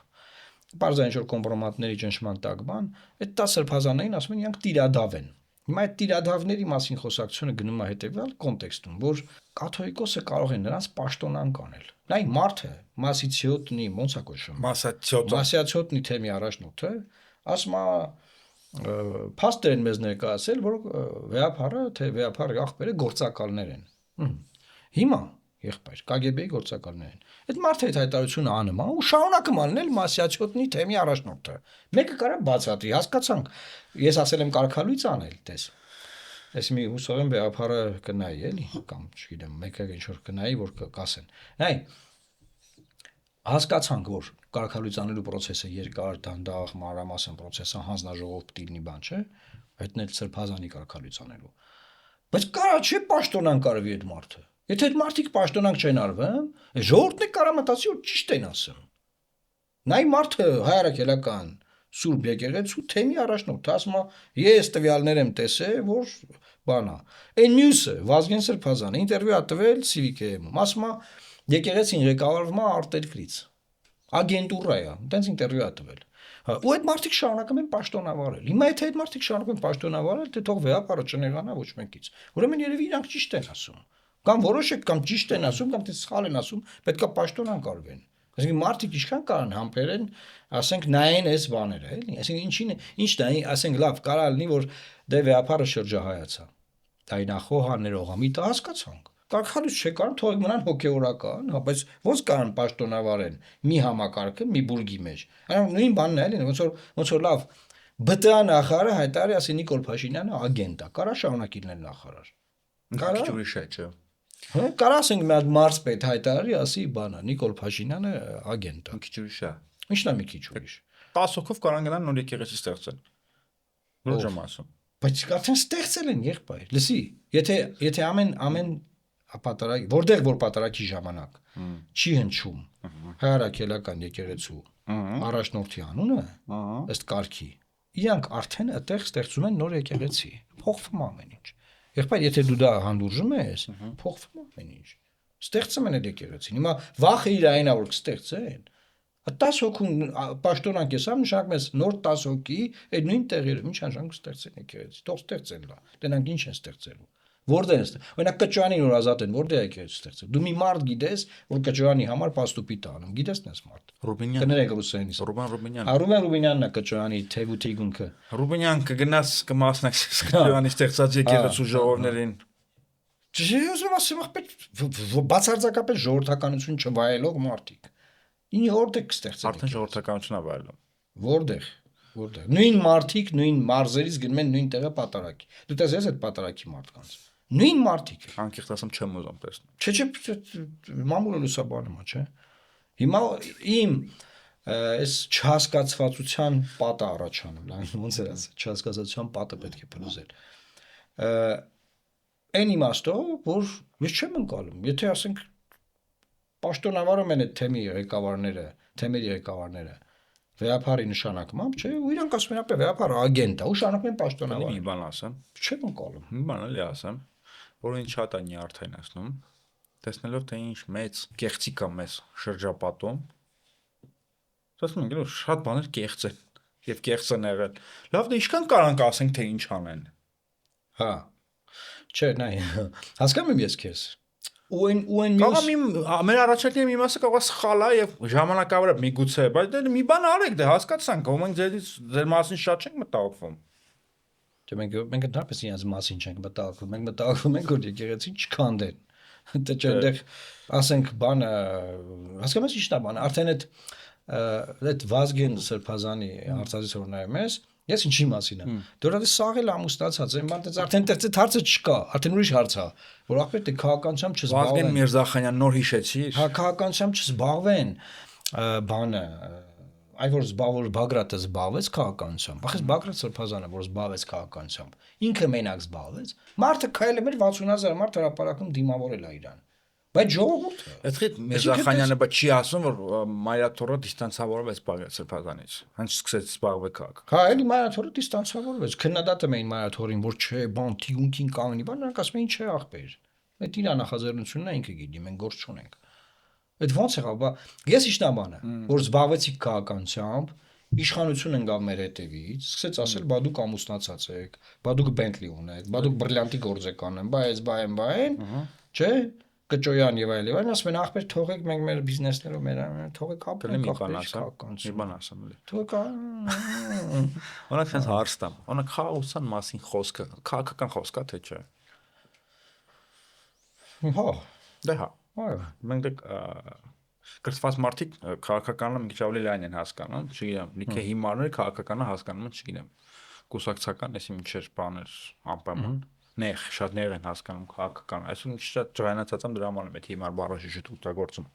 Բարձր ինչ որ կոմպրոմատների ճնշման տակ բան, այդ 10 սրբազաններին ասում են իրանք տիրադավ են։ Հիմա այդ տիրադավների մասին խոսակցությունը գնում է հետեւյալ կոնտեքստում, որ կաթողիկոսը կարող է նրանց պաշտոնանկ անել։ Նայ մարդը Մասիցիոտնի ոնց է կոչվում։ Մասիացիոտնի թեմի առաջնորդը ասում է փաստեր են մեզ ներկայացել, որ վեապարը ախպերը գործակալներ են։ Հիմա եղբայր KGB-ի գործակալներ են։ Այդ մարդը այդ հայտարարությունը անում է ու շարունակում անել Մասիացիոտնի թեմի առաջնորդը։ Մեկը կարա բացատրի, հասկացանք։ Ես ասել եմ կարգալույց անել, տես։ Ես մի հուսով եմ վեապարը կնայի էլի կամ չգիտեմ, մեկը ինչ որ կնայի, որ կասեն։ Նայ հասկացանք, որ կարգալույց անելու process-ը երկար, դանդաղ, մանրամասն process-ը հանձնաժողով պիտի լինի բան, չէ՞։ Հետնել Սրբազանի կարգալույց անելու։ Բայց կարա չէ պաշտոնանկ արվի այդ մարդը։ Եթե այդ մարդիկ պաշտոնանկ չեն արվում, ժողովուրդն է կարա մտածի որ ճիշտ են ասում։ Նայ մարդը հայարակելական Սուրբ եկեղեցու թեմի առաջնորդ, ասում է ես տվյալներ եմ տեսել, որ բանա։ Այն մյուսը Վազգեն Սրբազանը ինտերվյու ա տվել Civic-ում, ասում է եկեղեցին ղեկավարվում է արտերկրից։ Ագենտուրա է, այնտենց ինտերվյու ա տվել։ Ու այդ մարդիկ շարունակում են պաշտոնավարել։ Հիմա եթե այդ մարդիկ շարունակում են պաշտոնավարել, թե թող վեապարը չնեղանա ոչ մեկից։ Ուրեմն երևի իրանք ճիշտ են ասում։ Կամ որոշեք կամ ճիշտ են ասում, կամ թե սխալ են ասում, պետքա պաշտոնանկ արվեն։ Այսինքն մարդիկ ինչքան կարան համբերեն, ասենք նայեն այս բաները, էլի։ Այսինքն ինչն է, ասենք լավ, կարա լինի որ դե վեապարը շրջահայացա։ Դա ինախոհա ներողա, մի տա հասկացանք։ Կարգալույց չեկան, թող մնան հոգեորական, հա, բայց ոնց կարան պաշտոնավարեն մի համակարգը, մի բուրգի մեջ։ Այնա նույն բանն է, էլի, ոնց որ լավ ԲՏԱ նախարարը հայտարարի, ասի Նիկոլ Փաշինյանը ագենտ է, կարա շարունակի լինել նախարար։ Կարա ուրիշ է, չէ։ Հա, կարա ասենք մի հատ մարզպետ հայտարարի, ասի բանա, Նիկոլ Փաշինյանը ագենտ է։ Մի քիչ ուրիշ է։ Ինչն է մի քիչ ուրիշ։ 10 հոգով կարան գնան նոր եկեղեցի ստեղծեն։ Ուրիշ եմ ասում։ Բայց արդեն ստեղծել են եղբայր։ Լսի, եթե ամեն պատարագ, որտեղ որ պատարագի ժամանակ չի հնչում հայարակելական եկեղեցու առաջնորդի անունը, ըստ կարգի, իրանք արդեն այդտեղ ստեղծում են նոր եկեղեցի։ Փոխվում ամեն ինչ։ Եղբայր, եթե դու դա հանդուրժում ես, փոխվում ամեն ինչ։ Ստեղծում են այդ եկեղեցին։ Հիմա վախը իր այնա որ կստեղծեն։ 10 հոգու պաշտոնանկ ես, նշանակում ես նոր 10 հոգի այդ նույն տեղերում ինչ նշանակում ստեղծեն եկեղեցի։ Թող ստեղծեն լա։ Դրանք ինչ են ստեղծելու։ Որտեղ են ստեղծել։ Օրինակ Կճոյանին որ ազատ են, որտեղ է եկեղեցի ստեղծել։ Դու մի մարդ գիտես, որ Կճոյանի համար պաստուպի տանում։ Գիտես նես մարդ։ Ռուբինյան։ Կներեք ռուսերենից։ Ռուբեն Ռուբինյան։ Արուբեն Ռուբինյանն է Կճոյանի թեվութի գունքը։ Ռուբինյան կգնաս կմասնակցես Կճոյանի ստեղծած եկեղեցու ժողովներին։ Չեմ ասում, բացարձակապես ժողովրդականություն չվայելող մարդիկ։ Ինչ որտեղ կստեղծեն։ Արդեն ժողովրդականություն ա վայելում։ Որտեղ։ Նույն մարդիկ, նույն մարզերից գնում են նույն տեղը պատարակի։ Դու տեսես այդ պատարակի մարդկանց։ Նույն մարդիկ։ Անկեղծ ասեմ չեմ ուզում տեսնել։ Չէ, մամուլը լուսաբանում է, չէ։ Հիմա իմ այս չհասկացվածության պատը առաջանում, ոնց էր ասած, չհասկացածության պատը պետք է փլուզել։ Այն իմաստով, որ ես չեմ ընկալում, եթե ասենք պաշտոնավարում են այդ թեմերի ղեկավարները, վեապարի նշանակմամբ, չէ, ու իրանք ասում են, ապա վեապարը ագենտ է, ու շարունակում են պաշտոնավար։ Մի բան ասեմ։ Չեմ ընկալում։ Մի բան էլի ասեմ, որ ինձ շատ է նյարդայնացնում, տեսնելով թե ինչ մեծ կեղծիկ կա մեզ շրջապատում։ Ասում եմ, շատ բաներ կեղծ են եւ կեղծ են եղել։ Լավ, դե ինչքան կարանք ասենք թե ինչ անեն։ Հա։ Չէ, նայ, հասկանում եմ ես քեզ։ Ու այն Կարող մեր առաջարկների մի մասը կարող է սխալ է եւ ժամանակավորը միգուցե, բայց դե մի բան արեք, դե հասկացանք, ո մենք ձեր մասին շատ չենք մտահոգվում։ Չէ, մենք ընդհանրապես իրենց մասին չենք մտահոգվում, մենք մտահոգվում ենք որ եկեղեցին չքանդեն։ Դե չէ, այնտեղ ասենք բանը, հասկանում ես ի՞նչն է բանը, արդեն այդ Վազգեն Սրբազանի արծարից որ նայում ես, Ես ինչի մասին եմ։ Դրա դե սաղել ամուսնացած եմ, բայց արդեն դեռ հարցը չկա, արդեն ուրիշ հարց է, որ ախպեր դե քաղաքականությամբ Վազգեն չզբաղվեն։ Միրզախանյան նոր հիշեցիր։ Հա քաղաքականությամբ չզբաղվեն բանը այ որ զբաղվոր Բագրատը զբաղվեց քաղաքականությամբ, ախես Բագրատ Սրբազանը որ զբաղվեց քաղաքականությամբ, ինքը մենակ զբաղվեց, մարդը քայլել էր 60000 մարդ հրապարակում դիմավորել է իրան։ Բայց ժողովուրդը Այդ Միրզախանյանը բայց չի ասում որ Մայրաթորը դիստանցավորվեց Բագրատ Սրբազանից։ Հենց սկսեց զբաղվել քաղաք։ հա էլի Մայրաթորը դիստանցավորվեց, քննադատում էին Մայրաթորին, որ չէ, բան թիգունքին կանգնի, բան նրանք ասում էին չէ ախպեր։ Այդ իր նախաձեռնությունն է ինքը գիտի, մենք գործ չունենք։ Այդ ո՞նց եղավ, բա ես իշտաբանը, որ զբաղվեցի քաղաքականությամբ, իշխանություն ընկավ մեր հետևից, սկսեց ասել, բա դուք ամուսնացած եք, բա դուք Բենտլի ունեք, բա դուք բրիլյանտի գործեկան են, բա այս, բա այն, չէ, Կճոյան եւ այլն, ասում են ախպեր թողեք մենք մեր բիզնեսներով մեր թողեք ապրենք քաղաքականություն։ Մի բան ասեմ էլի։ Թողեք Օրինակ sense հարստամ, օրինակ խաղաղության մասին խոսքը, քաղաքական խոսք է թե չէ։ Հա, Դե հա։ այո։ Մենք դե կրթված մարդիկ քաղաքականը մի քիչ ավելի լայն են հասկանում, չգիտեմ, լիքը հիմարներ քաղաքականը հասկանում են, չգիտեմ, կուսակցական էսի միջեր բաներ անպայման նեղ շատ նեղ են հասկանում քաղաքական այսօր մի քիչ շատ ջրանացած եմ դրա համար եմ այդ հիմար բառը շուտ օգտագործում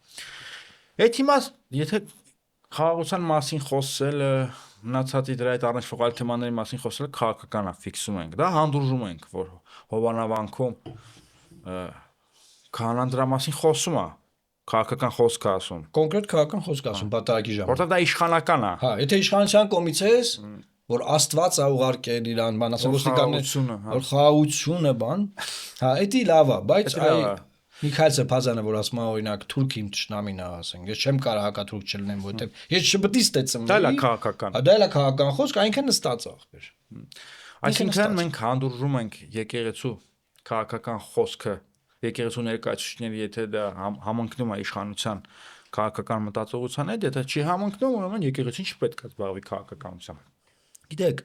այդ հիմա եթե խաղաղության մասին խոսելը մնացածի դրա այդ առնչվող թեմաների մասին խոսելը քաղաքական է ֆիքսում ենք դա հանդուրժում ենք որ հովանավանքում քանան դրա մասին խոսում է քաղաքական խոսք է ասում Կոնկրետ քաղաքական խոսք ասում բատարակի ժամանակ որտեղ դա իշխանական է հա եթե իշխանության կողմից ես որ Աստված է ուղարկել իրան, բան ասել ոստիկանները, որ խաղաղությունը, բան, հա, էդի լավ է, բայց այ Միքայել Սրբազանը որ ասում է օրինակ թուրքին ճշնամին է ասենք, ես չեմ կարող հակաթուրք չլինեմ, որովհետև ես չպետք է ստեցեմ։ Դա է քաղաքական։ Դա է քաղաքական խոսք, այնքան նստած է ախպեր։ Այսինքն մենք հանդուրժում ենք եկեղեցու քաղաքական խոսքը, եկեղեցու ներկայացուցիչների եթե դա համընկնում է իշխանության քաղաքական մտածողության հետ, եթե չի համընկնում, ուրեմն եկեղեցին չպետք է զբաղվի քաղաքականությամբ։ Գիտեք,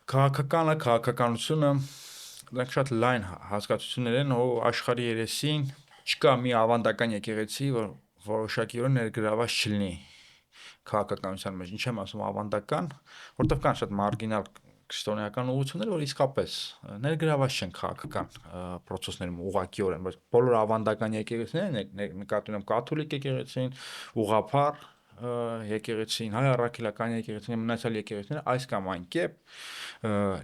քաղաքականը, քաղաքականությունը դրանք շատ լայն հասկացություններ են, ու աշխարհի երեսին չկա մի ավանդական եկեղեցի, որ որոշակիորեն ներգրաված չլինի քաղաքականության մեջ։ Ինչ եմ ասում ավանդական, որտեղ կան շատ մարգինալ քրիստոնեական ուղղություններ, որ իսկապես ներգրաված չեն քաղաքական process-ներում ուղղակիորեն, բայց բոլոր ավանդական եկեղեցիները, նկատի ունեմ կաթոլիկ եկեղեցին, ուղղափառ եկեղեցին, հայ առաքելական եկեղեցին, մնացյալ եկեղեցիները այս կամ այն կերպ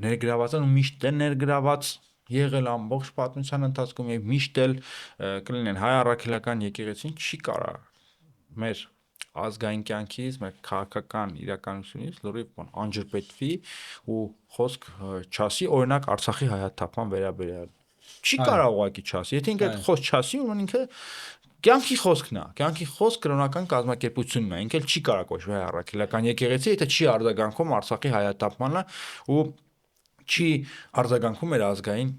ներգրաված են ու միշտ են ներգրաված եղել ամբողջ պատմության ընթացքում եւ միշտ էլ կլինեն հայ առաքելական եկեղեցին չի կարա մեր ազգային կյանքից, մեր քաղաքական իրականությունից լրիվ անջրպետվի ու խոսք չասի օրինակ Արցախի հայաթափման վերաբերյալ չի կարա ուղակի չասի եթե ինքը այդ խոսք չասի ուրեմն ինքը կյանքի խոսքն է, կյանքի խոսք կրոնական կազմակերպությունն է, ինքը չի կարող կոչվել առաքելական եկեղեցի, եթե չի արձագանքում Արցախի հայաթափմանը ու չի արձագանքում մեր ազգային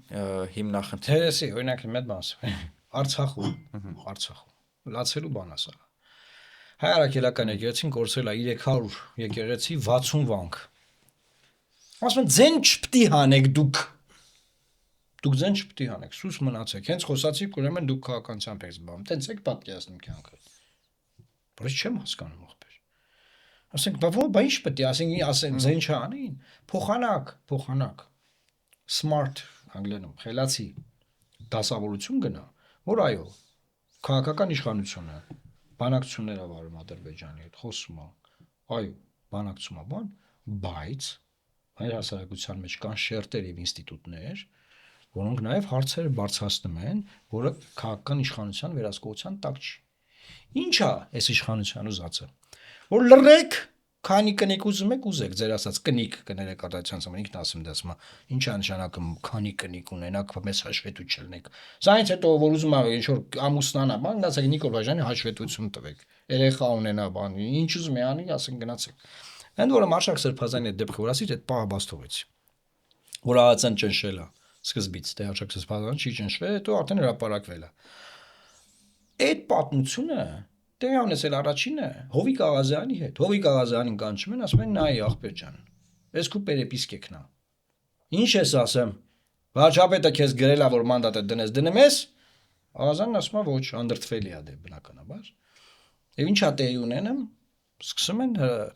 հիմնախնդիրը։ Հերեսի, օրինակ մեծ բան ասեմ։ Արցախում լացելու բան ասա։ Հայ առաքելական եկեղեցին կորցրել է 300 եկեղեցի 60 վանք։ Ասում են ձեն չպետք է հանեք դուք։ Դուք ձեն չպետք է հանեք, սուս մնացեք։ Հենց խոսացիք, ուրեմն դուք քաղաքականությամբ եք զբաղվում։ Տենց եք պատկերացնում կյանքը։ Բայց չեմ հասկանում ախպեր։ Ասենք, բա ինչ պետք է ասենք ձեն չանին։ Փոխանակ։ Smart անգլերենում խելացի դասավորություն գնա, որ այո, քաղաքական իշխանությունը բանակցություններ ավարում Ադրբեջանի հետ, խոսում է, այո, բանակցում է բան, բայց հայ հասարակության մեջ կան շերտեր եւ ինստիտուտներ, որոնք նաեւ հարցերը բարձրացնում են, որը քաղաքական իշխանության վերահսկողության տակ չի։ Ինչ է այս իշխանության ուզածը, որ լռեք, քանի կնիկ ուզում եք ուզեք, ձեր ասած կնիկ կներեք արտադրության համար ինքն ասում դասում, ինչ է նշանակում քանի կնիկ ունենաք, մեծ հաշվետու չլինեք։ Սա ինձ հետո որ ուզում ա ինչ որ ամուսնանա, բան, ասեք Նիկոլ Բաժյանի հաշվետվություն տվեք։ Երեխա ունենա, բան, ինչ ուզում է անի, ասենք գնացեք։ Ընդ որում Արշակ Սրբազանի այդ դեպքը որ ասից այդ պահը բաց թողեցի։ Որ ԱԱՑ-ն ճնշել է սկզբից, դե Արշակ Սրբազանը չի ճնշվել, հետո արդեն հրապարակվել է։ Այդ պատմությունը դե անեցել առաջինը Հովիկ Աղազյանի հետ։ Հովիկ Աղազյանին կանչում են, ասում են նայ ախպեր ջան։ Էս քու պերեպիսկեկն է։ Ինչ ես ասեմ։ Վարչապետը քեզ գրել է որ մանդատը դնես, դնում ես։ Աղազյանն ասում է ոչ, անդրդվել է դե բնականաբար։ Եվ ինչա տեղի ունենում, սկսում են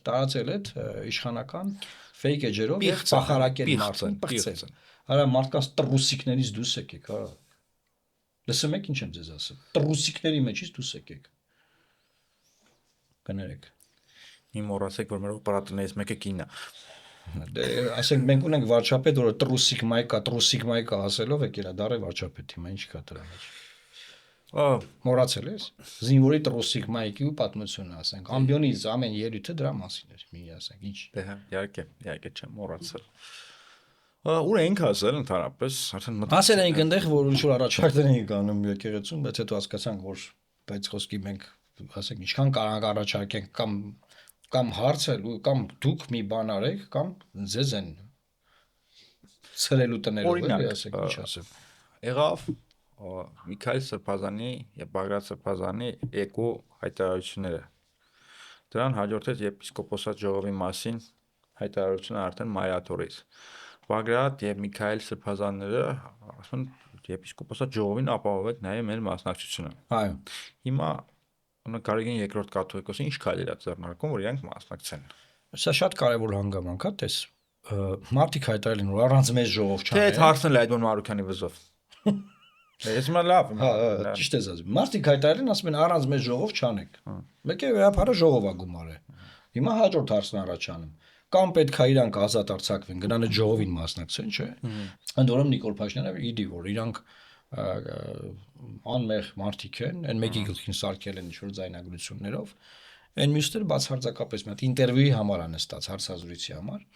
տարածել այդ իշխանական fake edge-երով եւ փախարակել մարդուն պղծել։ Արա մարդկանց տրուսիկներից դուրս եկեք, հա։ Լսում եք ինչ եմ ձեզ ասում։ Տրուսիկների մեջից դուրս եկեք։ Կներեք։ Իմ մոռացեք, որ մեր օպերատորներից մեկը կինն է։ Դե ասենք մենք ունենք վարչապետ, որը տրուսիկ մայկա ասելով եկել է դարե վարչապետ հիմա ինչ կա դրա մեջ։ Մոռացել ես։ Զինվորի տրուսիկ մայկի ու պատմությունը ասենք։ Ամբիոնից ամեն ելույթը դրա մասին էր։ Մի ասենք ինչ։ Դե հա, իհարկե չեմ մոռացել։ Ուր ենք ասել ընդհանրապես, արդեն ասել էինք այնտեղ, որ ինչ որ առաջարկներ էինք անում եկեղեցուն, բայց հետո հասկացանք, որ բայց խոսքի մենք ասենք ինչքան կարող առաջարկենք կամ հարցել ու կամ դուք մի բան արեք կամ ձեզ են ցրելու տներով էլի ասենք ինչ ասեմ։ Եղավ Միքայել Սրբազանի եւ Բագրատ Սրբազանի երկու հայտարարությունները։ Դրան հաջորդեց եպիսկոպոսատ ժողովի մասին հայտարարությունը արդեն մայրաթորից։ Բագրատ եւ Միքայել Սրբազանները ասում եպիսկոպոսատ ժողովին ապահովեց նաեւ մեր մասնակցությունը։ Այո։ Հիմա Գարեգին երկրորդ կաթողիկոսը ինչ քայլեր է ձեռնարկում, որ իրանք մասնակցեն։ Սա շատ կարևոր հանգամանք է, տես։ Մարդիկ հայտարարել են, որ առանց մեզ ժողով չան։ Թե այդ հարցն էլ Այդմոն Մարուկյանի վզով։ Ես հիմա լավ։ Հա, ճիշտ ես ասում։ Մարդիկ հայտարարել են, ասում են առանց մեզ ժողով չանեք։ Մեկը վերապարը ժողով է գումարը։ Հիմա հաջորդ հարցն առաջանում։ Կամ պետք է իրանք ազատ արձակվեն, գնան այդ ժողովին մասնակցեն, չէ՞։ Ընդ որում Նիկոլ Փաշինյանը իդի որ իրանք անմեղ մարդիկ են, այն մեկի գլխին սարքել են ինչ-որ ձայնագրություններով, այն մյուսները բացարձակապես մի հատ ինտերվյուի համար է նստած, հարցազրույցի համար,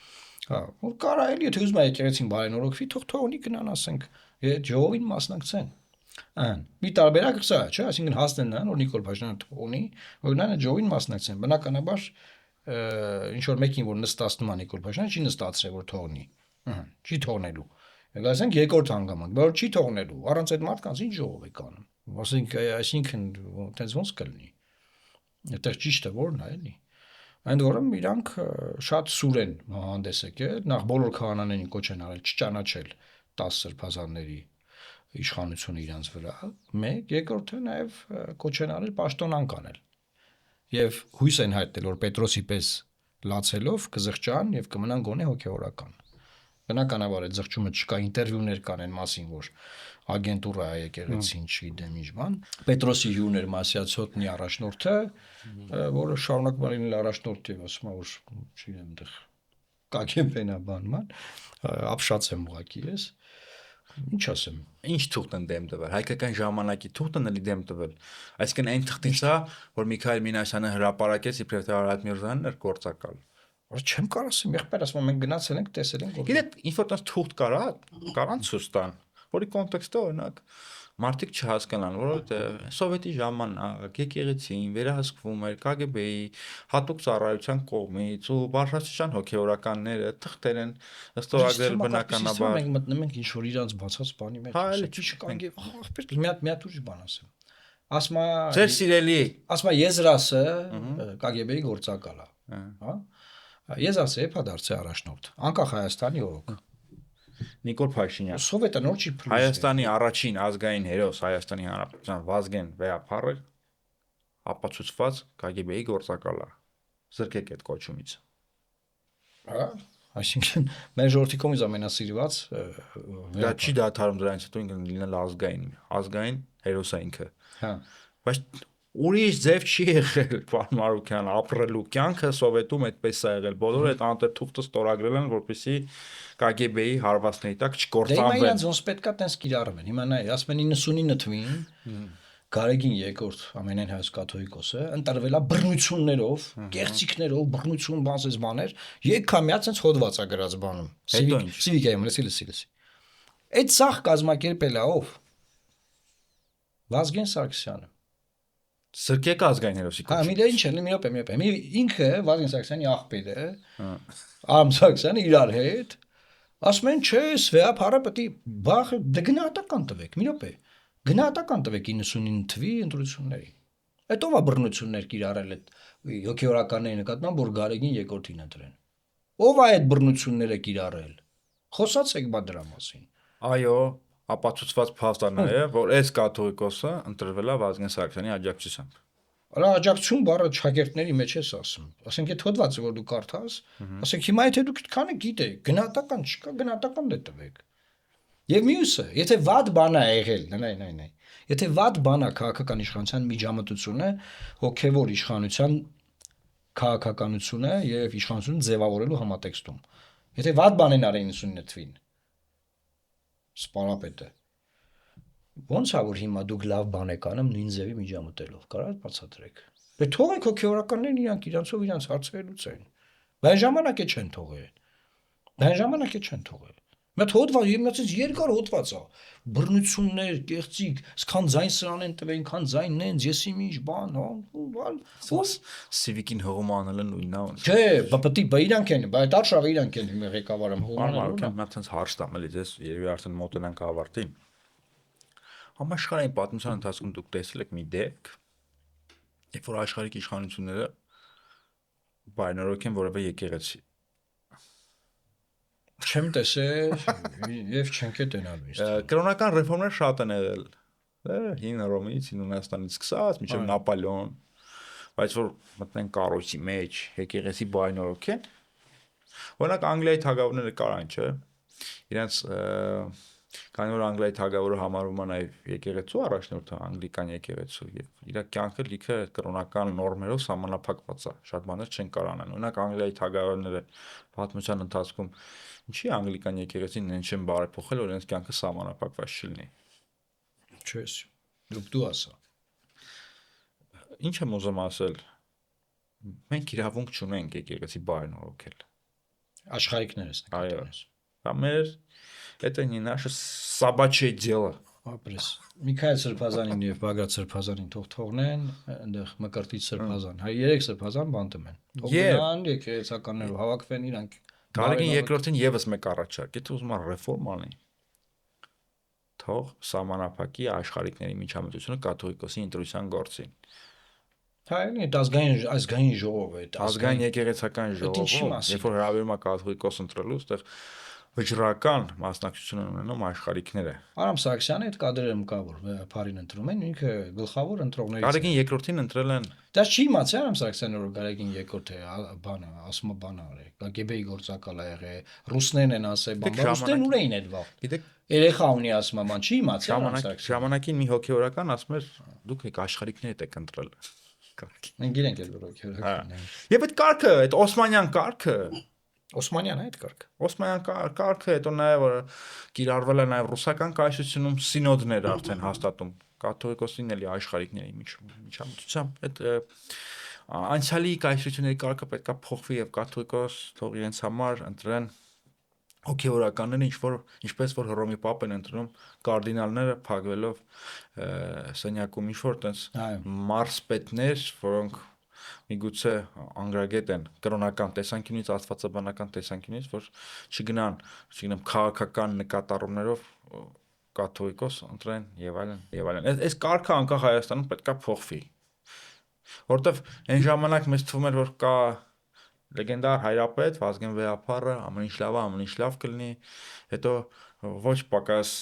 հա, որ կարա էլի, եթե ուզում է եկեղեցին բարենորոգվի, թող թողնի գնան, ասենք, այդ ժողովին մասնակցեն։ Մի տարբերակ սա է, չէ՞, այսինքն հասնեն նրան, որ Նիկոլ Փաշինյանը թողնի, որ նրան այդ ժողովին մասնակցեն, բնականաբար ինչ որ մեկին որ նստածնում է Նիկոլ Փաշինյանը, չի նստածրել որ թողնի, չի թողնելու։ Եկա ասենք երկրորդ հանգամանք, բայց չի թողնելու, առանց այդ մարդկանց ինչ ժողով է կանում։ Այսինքն այդպես ոնց կլինի։ Այդտեղ ճիշտը որն է էլի։ Այնդ որում իրանք շատ սուր են հանդես եկել, նախ բոլոր քահանաներին կոչ են արել չճանաչել 10 սրբազանների իշխանությունը իրանց վրա, մեկ, երկրորդը նաև կոչ են արել պաշտոնանկ անել։ Եվ հույս են հայտնել, որ Պետրոսի պես լացելով կզղջան եւ կմնան գոնե հոգեորական։ Բնականաբար այդ զղջումը չկա, ինտերվյուներ կան այն մասին, որ ագենտուրա է եկեղեցին չգիտեմ ինչ բան։ Պետրոսի հյուներ Մասիացոտնի առաջնորդը, որը շարունակում է լինել առաջնորդ եւ ասում է, որ չգիտեմ, այդտեղ կագենտն է բանման, ապշած եմ ուղակի ես։ Ինչ ասեմ։ Ինչ թուղթ են դեմ տվել։ Հայկական ժամանակի թուղթն էլի դեմ տվել։ Այսինքն այն թղթից է, որ Միքայել Մինասյանը հրապարակեց իբրև թե Արարատ Միրզյանն էր գործակալ։ Որ չեմ կարող ասեմ, եղբայր ասում մենք գնացել ենք, տեսել ենք։ Գիտեք, ինչ որ տես թուղթ կարան ցույց տան, որի կոնտեքստը օրինակ մարդիկ չհասկանան, որովհետեւ սովետի ժամանակ եկեղեցին վերահսկվում էր KGB-ի հատուկ ծառայության կողմից ու բարձրաստիճան հոգեորականները թղթեր են ստորագրել բնականաբար։ Մենք մտնում ենք ինչ որ իրանց բացած բանի մեջ։ Հա, էլի ճիշտ կանգ ախպեր մի հատ ուրիշ բան ասեմ։ Ասма Ձեր սիրելի ասма Եզրասը KGB-ի գործակալ է, հա։ Եզրասը է դարձել առաջնորդ, անկախ Հայաստանի օրոք։ Նիկոլ Փաշինյան Սովետը նոր չի փրկել։ Հայաստանի առաջին ազգային հերոս Հայաստանի Հանրապետության Վազգեն Վեհափառը ապացուցված KGB-ի գործակալ է։ Զրկեք այդ կոչումից։ Հա, այսինքն մեր ժողովրդի կողմից ամենասիրված դա չի դադարում դրանից հետո ինքն լինել ազգային հերոսը ինքը։ Հա։ Բայց ուրիշ ձև չի եղել պարոն Մարուկյան ապրելու կյանքը սովետում այդպես է եղել բոլորը այդ անտերթուղթը ստորագրել են որպեսզի KGB-ի հարվածների տակ չկործանվեն։ Դե իրանց ոնց պետքա տենց կիրառում են։ Հիմա նայ, ասում են 99 թվին Գարեգին երկրորդ ամենայն հայոց կաթողիկոսը ընտրվել է բռնություններով, գեղեցիկներով, բռնություն բանսես բաներ, եկամյա ցենց հոդված է գրած բանում։ Սիվիկայում լսի։ Այդ սախ կազմակերպել է ով։ Վազգեն Սարգսյանը։ Սրկեք ազգային հերոսի կոչում։ Հա, մի ինչ է, մի րոպե։ Ինքը Վազգեն Սարգսյանի աղբեր է։ Արամ Սարգսյանը իրար հետ ասում են, չէ, Վեհափառը պետք է բախ դգնահատական տվեք, մի րոպե։ Գնահատական տվեք 99 թվի ընտրությունների։ Այդ ով է բռնություններ կիրառել այդ հոգեորականների նկատմամբ, որ Գարեգին երկրորդին ընտրեն։ Ով է այդ բռնությունները կիրառել։ Խոսացեք բա դրա մասին։ Այո, ապացուցված փաստ է նաև, որ այս կաթողիկոսը ընտրվել է Վազգեն Սարգսյանի աջակցությամբ։ Արա աջակցություն բառը շագերտների մեջ էս ասում։ Ասենք այդ հոդվածը որ դու կարդաս, ասենք հիմա եթե դուք քանը գիտեք, գնահատական չկա, գնահատական դե տվեք։ Եվ մյուսը, եթե վատ բան է եղել, նայ։ Եթե վատ բան է քաղաքական իշխանության միջամտությունը, հոգևոր իշխանության քաղաքականությունը եւ իշխանությունը ձևավորելու համատեքստում։ Եթե վատ բան են արել 99 թվին, սպանապետը ոնց է որ հիմա դուք լավ բան եք անում նույն ձևի միջամտելով, կարա՞ք բացատրեք։ Դե թողեք հոգևորականներն իրանցով իրանց հարցերը լուծեն։ Բան ժամանակ է չեն թողել։ Բան ժամանակ է չեն թողել։ Մեծ հոդված, իմացից երկար հոդված է։ Բռնություններ, կեղծիք, սկան ձայն սրան են տվել, քան ձայնն են, եսի միջ բան, բան։ Civic-ին հողում անելը նույնն է։ Չէ, բպտի իրանք են, բայց արշավը իրանք են հիմա ղեկավարում հողում։ Մա ցած հարց տամ էլի դες երևի արդեն մոտենանք ավարտին։ Համաշխարհային պատմության ընթացքում դուք տեսել եք մի դեպք, երբ որ աշխարհիկ իշխանությունները բայնորոգ են որևէ եկեղեցի։ Չեմ տեսել եւ չենք է տենալու։ Կրոնական ռեֆորմներ շատ են եղել։ Հին Հռոմից, հին Հունաստանից սկսած մինչև Նապոլեոն, բայց որ մտնեն կառույցի մեջ, եկեղեցի բայնորոգ են։ Օրինակ Անգլիայի թագավորները կարան, չէ։ Իրենց քանի որ Անգլիայի թագավորը համարվում է նաև եկեղեցու առաջնորդը, անգլիկան եկեղեցու եւ իր կյանքը լիքը կրոնական նորմերով սահմանափակված է։ Շատ բաներ չեն կարողանան։ Օրինակ Անգլիայի թագավորները պատմության ընթացքում ինչի անգլիկան եկեղեցին են չեն բարեփոխել, որ իրենց կյանքը սահմանափակված չլինի։ Չես։ Դու ասա։ Ինչ եմ ուզում ասել։ Մենք իրավունք չունենք եկեղեցի բարենորոգել։ Աշխարհիկներս նկատի։ Մեր это не наше собачье дело. Ապրես։ Միքայել Սրբազանին եւ Բագրատ Սրբազանին թողնեն, այնտեղ Մկրտիչ Սրբազան, հայ 3 Սրբազան բանտում են։ Թողնան եկեղեցականներով հավաքվեն իրանք։ Գարեգին երկրորդին եւս մեկ առաջարկ, եթե ուզում են ռեֆորմ անի, թող սահմանափակի աշխարհիկների միջամտությունը կաթողիկոսի ընտրության գործին։ Հայինի ազգային ժողով է, ազգային եկեղեցական ժողովում, երբ որ հրավիրում է կաթողիկոս ընտրելու, այդտեղ վճռական մասնակցություն ունենում աշխարհիկները։ Արամ Սարգսյանը այդ կադրերը մկա որ Փարին ընտրում են, ինքը գլխավոր ընտրողներից է։ Գարեգին երկրորդին ընտրել են։ Դա չի իմացի Արամ Սարգսյանը որ Գարեգին երկրորդ է, բանը, ասում է բան արել, KGB-ի գործակալ ա եղել, ռուսներն են ասել, բան, ռուսներն ուր էին այդ վաղ։ Գիտեք, երեխա ունի ասում է, բան, չի իմացի Արամ Սարգսյանը։ Ժամանակին մի հոգեորական ասում էր, դուք եք աշխարհիկներ եք ընտրել։ Մենք գիտենք այդ հոգեորականն է։ Եվ այդ կարգը, այդ Օսմանյան կարգը Օսմանյան այդ կարգը։ Օսմանյան կարգը, հետո նաև կիրառվել է նաև ռուսական կայսրությունում սինոդներ արդեն հաստատում կաթողիկոսին էլի աշխարհիկների միջամտությամբ այդ անցյալի կայսրությունների կարգը պետք է փոխվի եւ կաթողիկոս թող իրենց համար ընտրեն հոգեորականները ինչպես որ Հռոմի պապն ընտրում կարդինալները փակվելով սենյակում ինչ որ տես մարսպետներ, որոնք միգուցե անգրագետ են կրոնական տեսանկյունից, աստվածաբանական տեսանկյունից, որ չգնան քաղաքական նկատառումներով կաթողիկոս ընտրեն եւ այլն։ Այս կարգը անկախ Հայաստանում պետք է փոխվի։ Որտեվ այն ժամանակ մեզ թվում էր, որ կա լեգենդար հայրապետ Վազգեն Վեհափառը, ամեն ինչ լավ է, ամեն ինչ լավ կլինի, հետո ոչ պակաս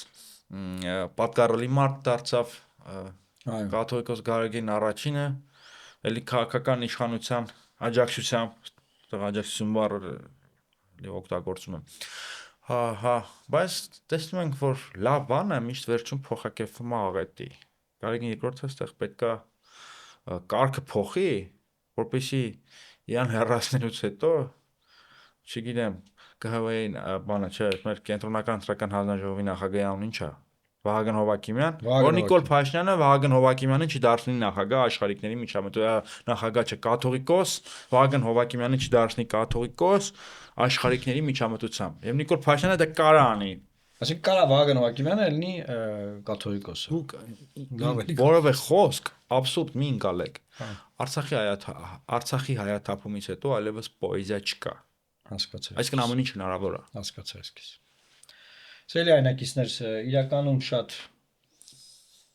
պատկառելի մարդ դարձավ կաթողիկոս Գարեգին առաջինը էլի քաղաքական իշխանության աջակցությամբ, աջակցություն բառը օգտագործում եմ։ Հա, բայց տեսնում ենք, որ լավ բան է, միշտ վերջում փոխակերպվում է աղետի։ Գարեգին երկրորդը այստեղ պետքա կարգը փոխի, որպեսզի իրան հեռացնելուց հետո, չգիտեմ, ԿՀՎ-ին բանը չէ, մեր կենտրոնական ընտրական հանձնաժողովի նախագահի անունը ինչ է։ Վահագն Հովակիմյան, որ Նիկոլ Փաշինյանը Վահագն Հովակիմյանին չդարձնի նախագահ աշխարհիկների միջամտության նախագահ չէ կաթողիկոս, Վահագն Հովակիմյանը չդարձնի կաթողիկոս աշխարհիկների միջամտությամբ։ Եվ Նիկոլ Փաշինյանը դա կարա անի։ Այսինքն կարա Վահագն Հովակիմյանը լինի կաթողիկոսը։ Որովե խոսք абսուրդ մի ընկալեք։ Արցախի հայաթափումից հետո այլևս պոեզիա չկա։ Հասկացա։ Այսինքն ամեն ինչ հնարավոր է։ Հասկացա այսպես։ Սիրելի այնակիցներ, իրականում շատ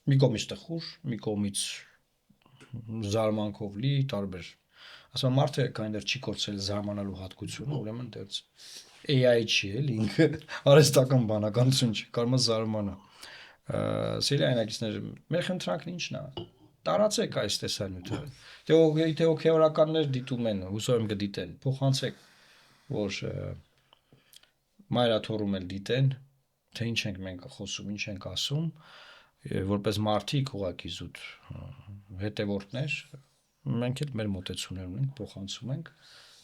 մի կողմից տխուր, մի կողմից զարմանքով լի տարբեր։ Ասում մարդը քայնդեր չի կորցրել զարմանալու հատկությունը, ուրեմն դեռ AI չի էլ ինքը արհեստական բանականություն չի, կարող է զարմանա։ Սիրելի այնակիցներ, մեր խնդրանքն ի՞նչն է։ տարածեք այս տեսանյութը։ Թե օքեորականներ դիտում են, հուսով եմ կդիտեն, փոխանցեք, որ մայրաթորում էլ դիտեն, թե ինչ ենք մենք խոսում, ինչ ենք ասում, որպես մարդիկ ուղղակի զուտ հետևորդներ, մենք էլ մեր մոտեցումներ ունենք, փոխանցում ենք,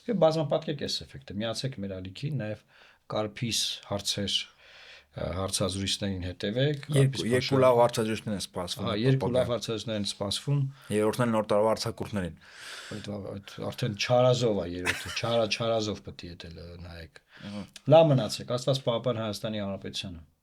եւ բազմապատկեք այս էֆեկտը, միացեք մեր ալիքին, նաեւ կարփիս հարցեր հարցազրույցներին հետևեք, երկու լավ հարցազրույցներ են սպասվում։ Երկու լավ հարցազրույցներ են սպասվում։ Երրորդն էլ նոր տարվա արձակուրդներին։ Այդ արդեն չարազով է երրորդը, չարազով պետք է դիտել նայեք։ Լավ մնացեք, Աստված պահապան Հայաստանի Հանրապետությանը։